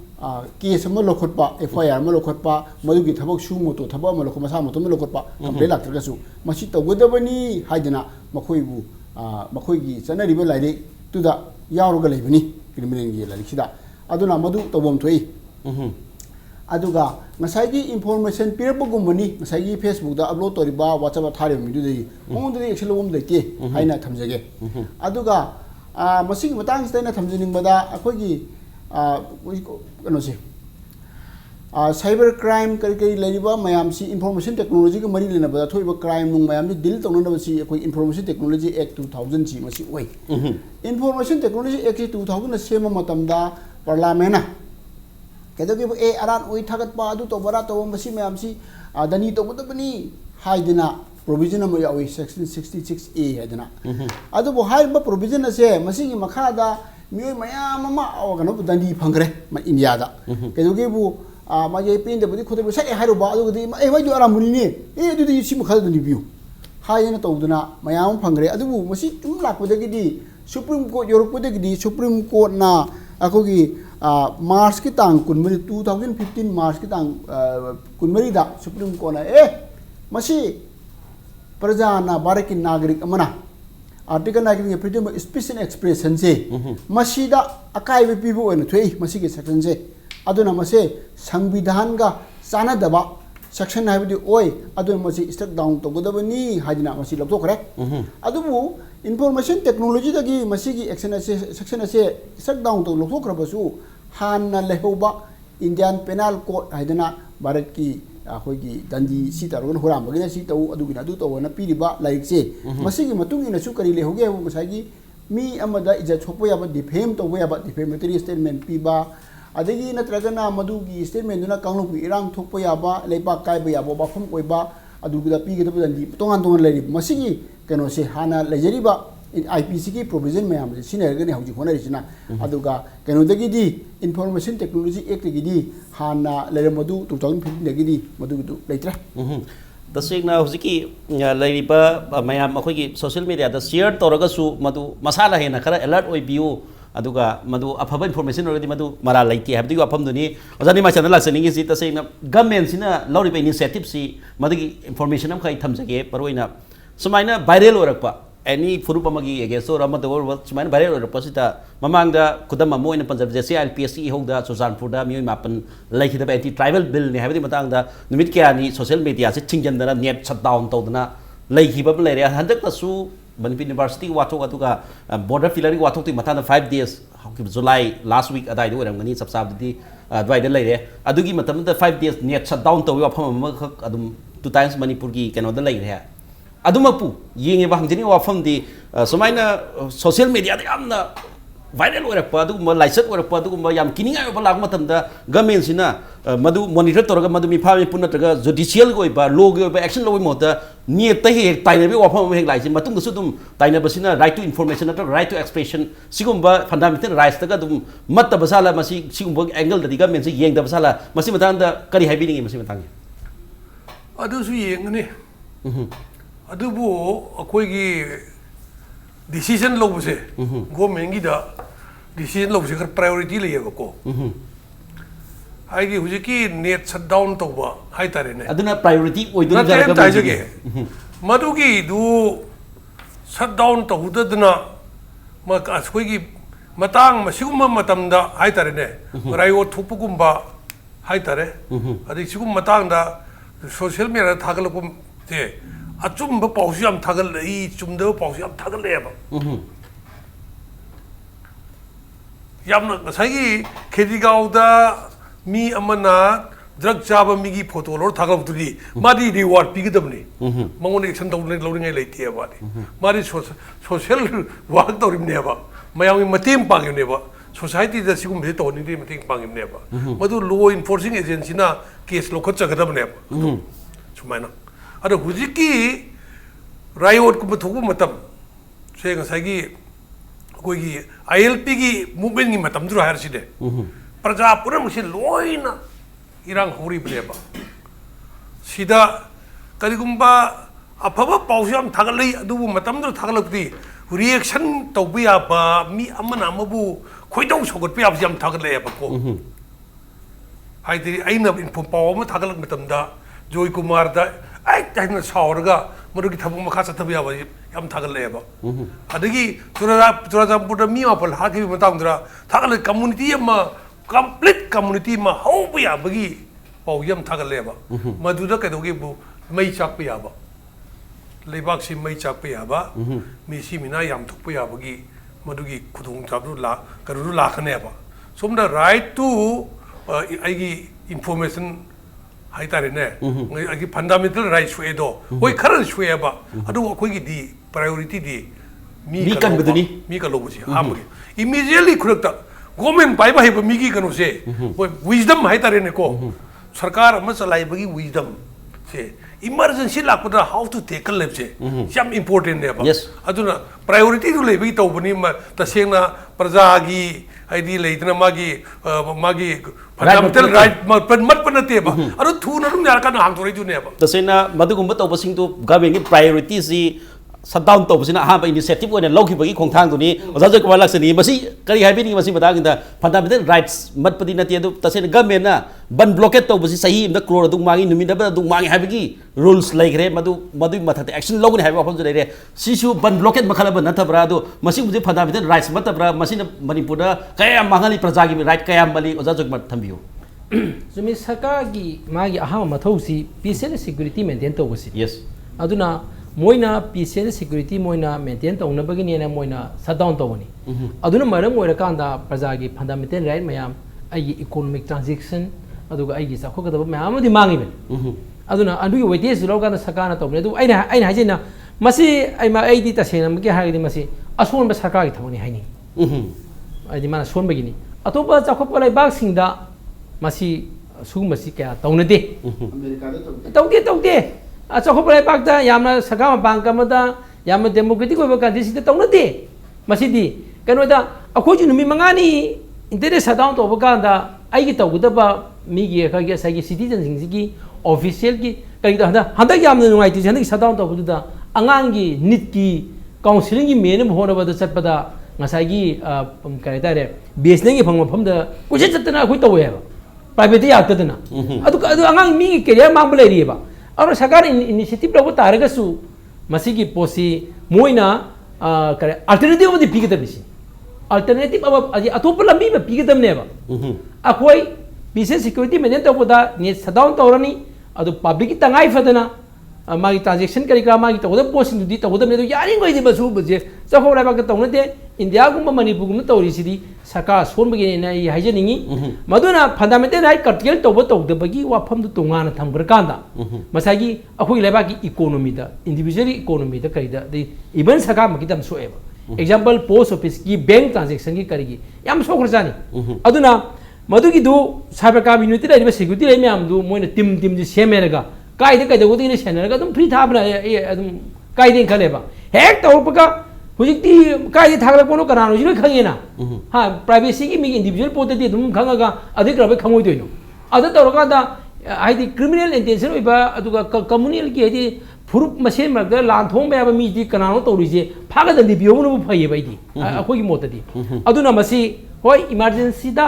case ama lokotpa, FIR ma lokotpa, madu gi thabak shu moto thaba ma lokoma sa moto ma lokotpa, complaint lakta su. Mashi to godabani haidana makoibu makoigi sana riba laide to the yaroga lebani criminal gi lalixida. Aduna madu to bom toi. Aduga ngasai information pirapagumani ngasai Facebook da upload toriba WhatsApp thare mi du dei mong dei action lom dei ke haina thamjage aduga masing matang stai na thamjining bada akoi gi kano se cyber crime कई लेरिबा मयाम सी information technology का मरी लेना बदा थोइबा crime नुंग मयाम जी deal तौना बसी कोई information technology act 2000 सी मसी ओइ इंफॉर्मेशन टेक्नोलॉजी एक्ट 2000 सेम मतमदा पार्लियामेंट कदगे ए अरान ओइ थागत पा अदु तो बरा तो मसी मयाम सी दनी तो बदबनी हाइदना प्रोविजन अम यावी सेक्शन 66A हैदना अदु बो हाइबा प्रोविजन असे मसी की मखादा मियोय मयाम मा अवगनो दनी फंगरे इंडिया दा कदगे बु मागे पेन दबदी खुद बे सै हारो बा अदुगदी ए वाइ जो आरामुनी ने ए अदुदी सि मखादा दनी बियो हायना तौदना मयाम फंगरे अदुबु मसी तुम लाकपदगिदी सुप्रीम कोर्ट योरपदगिदी सुप्रीम कोर्ट ना अकोगी मार्च की तांग कुनमरी 2015 मार्च की तांग कुनमरी दा सुप्रीम कोर्ट ना ए मसी प्रजा ना भारत की नागरिक अमना आर्टिकल 19 के freedom of speech and expression से मसीदा अकाय पीबो ओइन थोई मसी के सेक्शन से अदुना मसे संविधान का चानदबा सेक्शन हाइबदी ओय अदुना मसी स्ट्रक डाउन तोगदबनी हाजिना मसी लबतोखरे अदुबु इंफॉर्मेशन टेक्नोलॉजी दगी मसी की एक्शन असे सेक्शन असे स्ट्रक डाउन तो लबतोखरबसु हानना लेहोबा इंडियन पेनल कोड हाइदना भारत की अखोगी दंदी सी तरगन होरामबगिना सी तौ अदुगिना अदु तौना पीरिबा लाइक से मसी की मतुंग इना सु करी लेहोगे मसागी मी अमदा इज्जत छोपो याबा डिफेम तौबो याबा डिफेमेटरी स्टेटमेंट पीबा अदगी नत्रगना मधुगी स्टेटमेंट दुना कांगलुपी इरांग थोपो याबा लेबा कायबा याबा बाफम कोइबा अदुगिदा पीगदबा दंदी तोंगान तोंगान लेरि मसिगी कनो से हाना लेजरिबा आईपीसी की प्रोविजन मैम से सिनेरगनी हौजी होनरिसिना अदुगा कनोदगिदी इंफॉर्मेशन टेक्नोलॉजी एक्ट गिदी हाना लेरमदु 2015 दगिदी मदुगदु लेत्रे तसेंगना हुजिकी लेरिबा मयाम अखोगी सोशल मीडिया दा शेयर तौरगसु मदु मसाला हेना खरा अलर्ट ओइबियो अदुगा मदु अफबा इंफॉर्मेशन ओरगदी मदु मरा लाइति हैबदि अफमदुनी ओजानी मा चैनल लासनिंगी सी तसेंगना गवर्नमेंट सिना लौरिबा इनिशिएटिव सी मदुगी इंफॉर्मेशन अम खै थमजगे परवैना सुमाइना वायरल ओरकपा एनी फुरुप अमगी एगेंस्ट और अमद ओर सुमाइना वायरल ओरकपसिता ममांगदा खुदम अमोइन पंजाब जेसी आईपीएससी होदा सुजानपुरदा मियोय मापन लाइखिदा एंटी ट्राइबल बिल ने हैबदि मतंगदा नुमित क्यानी सोशल मीडिया से छिंजनदना नेट शट डाउन तौदना लाइखिबा लेरे हंदकसु Manipur University watok atuga border filling watok ti matana 5 days July last week adai do ramgani sabsabdi adwai de leire adugi matam da 5 days net shut down to wafam khak adum 2 times Manipur ki kano da leire adumapu yenge ba hangjini wafam di somaina social media da amna viral orakpa adugumba laisat orakpa adugumba yam kininga ba lag matam da government sina madu monitor toraga madu mi phami punna taga judicial goi ba law goi ba action loi mota ni ta he taina bi wafam he laisi matung da sudum taina basina right to information ata right to expression sigumba fundamental rights taga dum matta basala masi sigumba angle da government si yeng da basala masi matang da kari haibi ni masi matang adu su yeng ni adu bu akoi gi decision lo buse government gi da decision lo buse kar priority le yego ko हाइगी हुजिकी net shutdown तौबा हाइ तारे ने अदुना priority ओइदुना जारगा ताइजगे मदुगी दु shut down तौददना म असकोइगी मतांग मसिगुम मतमदा high तारे ने रायो थुपुगुम्बा हाइ तारे अदि सिगुम मतांगदा सोशल मीडिया थागलपुम ते अचुम पाउसु याम थागल इ चुमदो पाउसु याम थागल लेबा यामना गसाइगी खेदिगावदा मी अमना ड्रग चाबा मिगी फोटो लो थागलबुदी मादी रिवार्ड पिगदबनी मंगोन एक्शन तौने लौरिङै लेते बादी मादी सोशल वर्क तौरिमनेबा मयामि मतेम पांगिमनेबा सोसाइटी दा सिगुम बे तौनिदि मतेम पांगिमनेबा मदु लॉ एनफोर्सिंग एजेंसी ना केस लोखत जगदबनेबा सुमाइना अदो हुजिकी रायोट कुम थोगु मतम से गसाइगी कोइगी आईएलपी की मूवमेंट की मतम दुरा हारसिदे प्रजा पुरम से लोइना इरांग होरी बनेबा सीधा करिगुम्बा अफबा पाउसम थागलै अदुबु मतम दु थागलकती रिएक्शन तौबिया बा मी अमना अमबु खोइदौ सगतपि याम थागलैबा को हाइदि आइना इनफो पाव म थागलक मतमदा जयकुमार दा आई ताइना सावरगा मरुगी थबु मखा चथबि याबा याम थागलैबा अदगी तुराजामपुर मी अपल हाकि मतंगदरा थागल कम्युनिटी अमा कंप्लीट कम्युनिटी में हौब याबगी पाउ यम थागलेबा मधुदा कदोगे बु मई चाकप याबा लेबाक से मई चाकप याबा मिसी मिना याम थोप याबगी मधुगी खुदुंग चाबु ला करुरु लाखनेबा सोमदा राइट टू आइगी information hai tare ne agi fundamental rights we do hoi kharan shwe ba adu khoi gi di priority di mi kan baduni mi ka lo busi am immediately khurta government pai ba hai mi gi kanu se hoi wisdom hai tare ne ko sarkar ama salai ba gi wisdom se emergency lakpada how to tackle lep se jam important ne ba aduna priority du lebi to bani ma tasena praja gi id leitna magi fundamental right mat panate ba adu thu na rum yar kan hang thori ju ne ba tasena madugumba to basing to government gi priority si shutdown to basina ha ba initiative one loki bagi khongthang duni oja Joykumar laksani masi kari haibini masi badang da fundamental rights mat padi nati adu tasena government na ban blockade to basi sahi imda crore du mangi numi da du mangi habigi rules like re madu mathate action logni haiba phom jare sisu ban blockade makhala ba nathabra adu masi buje fundamental rights matabra masina Manipur da kaya mangali praja gi right kaya bali oja Joykumar thambiu sumi sarkar gi magi ahama mathausi peace and security maintain to basi yes aduna moina peace and security moina maintain tawna bagini na moina shutdown tawani aduna maram moira kanda praja gi fundamental right mayam ai economic transaction aduga ai gi sakho da mayam di mangi ben aduna andu weightage lo kanda sakana tawne adu aina hajina masi ai ma ai di tasena magi ha di masi ason ba sarkar gi thamani haini ai di mana son bagini atopa chakhopa lai bak singda masi su masi kya tawna de america da tawde achokhopa lai bakta yamna sakama bangkamada yamna democratic oiba country sida tawnate masidi kanoda akhoju numi mangani interest shutdown to bakanda aigi tawgudaba migi khagi sagi citizen singgi official ki kaida handa yamna nungai ti handa shutdown to buda angangi nit ki counseling gi men bhona bada chatpada ngasagi kaida re business gi phangma phamda kuje chatna khoi tawe ba private yaktadana adu angang migi career mangbla ri ba और सरकार initiative लोग तारगसु मसी की पोसी Moina करे alternative मदि पिगदबिसी alternative अब अजी अतोप लंबी में पिगदमने बा अखोई पीस सिक्योरिटी मेंटेन तबदा ने शटडाउन तौरनी अदु पब्लिक की तंगाई फदना मागी ट्रांजैक्शन करिका मागी तबदा पोसिंग दि तबदा ने यारिंग गइदि बसु बजे चखो राबा का तौनते इंडिया गुम मणिपुर गुम तौरिसिदि सरकार सोनबगे ने हाइजनिंगी मदुना फंडामेंटल राइट कर्टियल तब तौदबगी वाफम तोंगाना थमग्रकांदा मसागी अखोई लेबा की इकोनॉमी दा इंडिविजुअल इकोनॉमी दा करिदा इवन सरकार मकिदम सोएबा एग्जांपल पोस्ट ऑफिस की बैंक ट्रांजैक्शन की करिगी याम सोखरजानी अदुना मदुगी दु cyber crime unit Laiba security लाइ म्याम दु मोइना टीम दि सेमेरगा काइदे काइदे ने सेनरगा दum फ्री थाबना दum काइदे खलेबा हेक तौपका हुजिकती काइदे थागला कोनो कनानो जिनो खंगेना हा प्राइवेसी की मी इंडिविजुअल पोते दum खंगागा अधिक रबे खंगोय दोइनो अदा तौरका दा आइदि क्रिमिनल इंटेंशन ओइबा अदुगा कम्युनल की आइदि फुरुप मसेन मगदा लांथोंबा याबा मी दि कनानो तौरिजे फागदि बियोनो फैये बाइदि अखोगी मोतदि अदुना मसी होय इमरजेंसी दा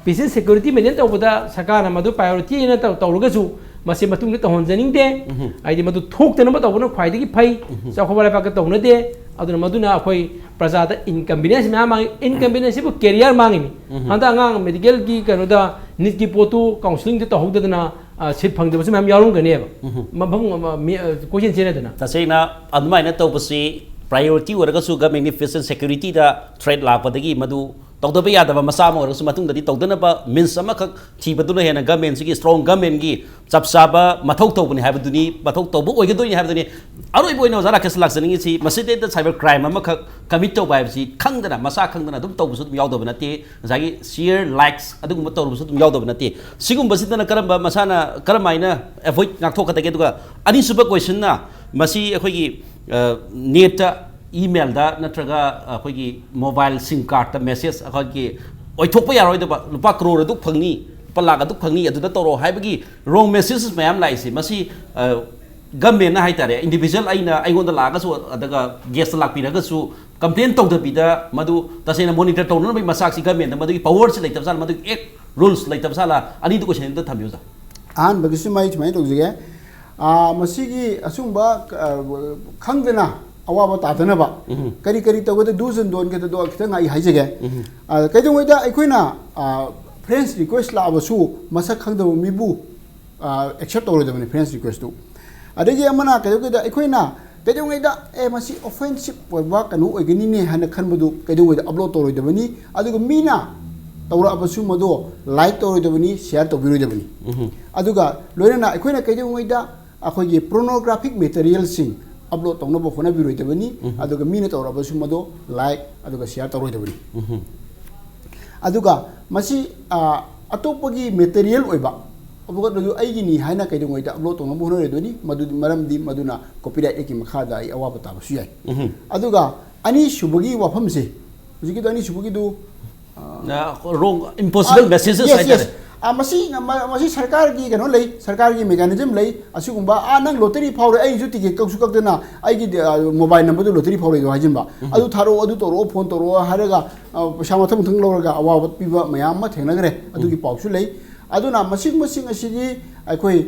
पीस सिक्योरिटी मेंटेन तौबदा सरकार मदु प्रायोरिटी ने तौरगसु मसे मतुंग तहनजनिंग दे आइदि मदु थोक्तनब तौबनो ख्वाइदगी फै चखोबा लाइपा तौना दे अदुना मदुना अखोई प्रजादा इनकम्बिनेंस म्याम इनकम्बिनेंस बु कैरियर मांगिमी हंदा अंगांग मेडिकल की कनोदा निट की पोतु काउंसलिंग दे तहौदना सिट फंगदबस म्याम यारुंगनेबा मभम क्वेश्चन चेनेदना तसेना अदमाइना तौबसी प्रायोरिटी ओरगसु गवर्नमेंट फिजिकल सिक्योरिटी दा थ्रेट लापदगी मदु तौदब यादब मसा मोरगसु मतुंगदि तौदनबा मीन्स अमखक थीबदुना हेना गवर्नमेंट सिगी स्ट्रांग गवर्नमेंट गी चपसाबा मथौ तौबनि हाबदुनी मथौ तौब ओइगदोनि हाबदुनी अरोइ बोइनो जरा केस लाक्सनिंग सी मसिदे द साइबर क्राइम अमखक कमिट तौबा हाबसि खंगदना मसा खंगदना दुम तौबसु दुम यावदब नते जागी शेयर लाइक्स अदुगुम तौबसु दुम यावदब नते सिगुमबसिदना करम मसाना करमाइना अवॉइड नाक्थोकतगे दुगा अनिसुबा क्वेश्चन ना मसी अखोगी net email da natraga akhoi mobile sim card ta message akhoi oithokpa yaroi da lupa crore du phangni palaga du phangni adu da toro haibagi wrong messages mayam lai si masi government na haitare individual aina aigon da laga su adaga guest lak piraga su complaint tawda bida madu tasena monitor tawna bai masak si government madu power si laitab sal madu ek rules laitab sala ani du question da thambiu za an bagisi mai mai tawjige masigi asumba khangdena अवाब तादनबा करी करी तगद dos and don't के दो खितंग आई हाइजगे कइदोंगैदा अखोइना friends request लाबसु मसक खंगदब मिबु accept तौरदबनि friends request दु अदगे अमना कइदोगैदा अखोइना कइदोंगैदा ए मसी offensive ओइबा कनु ओइगनिने हाना खनबदु कइदोंगैदा अपलोड तौरदबनि अदुग मीना तौरबसु मदो लाइक तौरदबनी शेयर तौबिरोदबनी अदुगा लोइना अखोइना कइदोंगैदा अखोइगे पोर्नोग्राफिक मटेरियल सिंग अपलोड तौनबो होनाबिरोदबनी अदुगा मीना तौरबसु मदो लाइक अदुगा शेयर तौरोदबनी अदुगा मसी अतोपगी मटेरियल ओइबा अपलोड दु आइगिनी हाइना कइदोंगैदा अपलोड तौनबो होनारेदोनी मदु मरमदी मदुना कॉपीराइट एकी मखादा आई अवाबा ताबसु याई अदुगा अनि सुबगी वाफमसे हुजिकी दो अनि सुबगी दु wrong impossible messages मसी सरकार की कनो लई सरकार की मेकानिज्म लई असुगुंबा नंग लॉटरी फावरे आई जु टिकेट कक्सु कक्दना आई की मोबाइल नंबर दु लॉटरी फावरे दो हाजिंबा अदु थारो अदु तोरो फोन तोरो हारेगा पैसा मथम थंग लौरगा अवाब पिबा मयाम मा थेंगनगरे अदु की पाउसु लई अदुना मसिंग मसिंग असिगी अखोई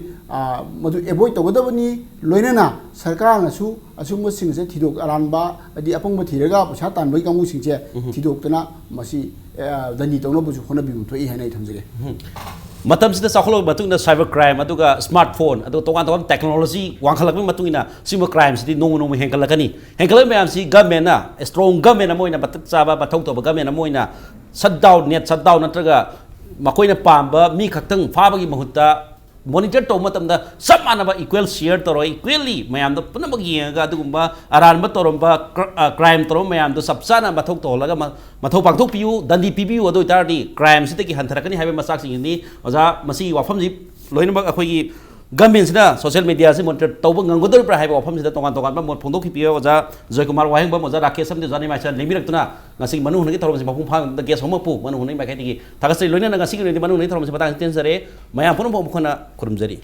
मदु एवॉइड तगदबनी लोइनना सरकार नसु असुम सिंग से थिदोक अरानबा अदि अपंग थिरगा पैसा तानबई कांगु सिंगचे थिदोकतना मसी दनी तौनबुसु होनबिम थोई हाइनाइ थमजगे मतमसिदा चाखलो मतुंगना साइबर क्राइम अदुगा स्मार्टफोन अदु तोगान तोगान टेक्नोलॉजी वांखलक मतुंगिना सिम क्राइम सिदि नोंग नोंग हेंकलकनी हेंकल मैम सि गवर्नमेंट ना स्ट्रांग गवर्नमेंट मोइना बतक चाबा बथौ तोब गवर्नमेंट मोइना शटडाउन नेट शटडाउन नत्रगा मकोइना पाamba मी खक्तंग फाबगी महुत्ता मॉनिटर तौ मतमदा सब मानबा इक्वल शेयर तरो इक्वली मयाम दो पुनमग येगा अदुगुंबा अरानबा तोरंबा क्राइम तरो मयाम दो सबसाना मथौ तोलगा मथौ पांथौ पियु दंदी पिबियु अदो इतारदी क्राइम सिते की हंथरकनी हाबे मसाक सिंगनी ओजा मसी वाफम जी लोइनबा अखोगी गवर्नमेंट सिदा सोशल मीडिया से मॉनिटर तौब गंगोदर प्रा हाबे वाफम सिदा तोगान तोगान मोट फोंदो की पियो ओजा जयकुमार वाहेंगबम ओजा राकेश समदे जानि माइसा लेमिरक्तुना ngasi manu hunagi thorom si mapung phang the guest home pu manu hunai makai tigi thakasri loina ngasi ki manu hunai thorom si patang ten sare maya pun bo khona kurumjari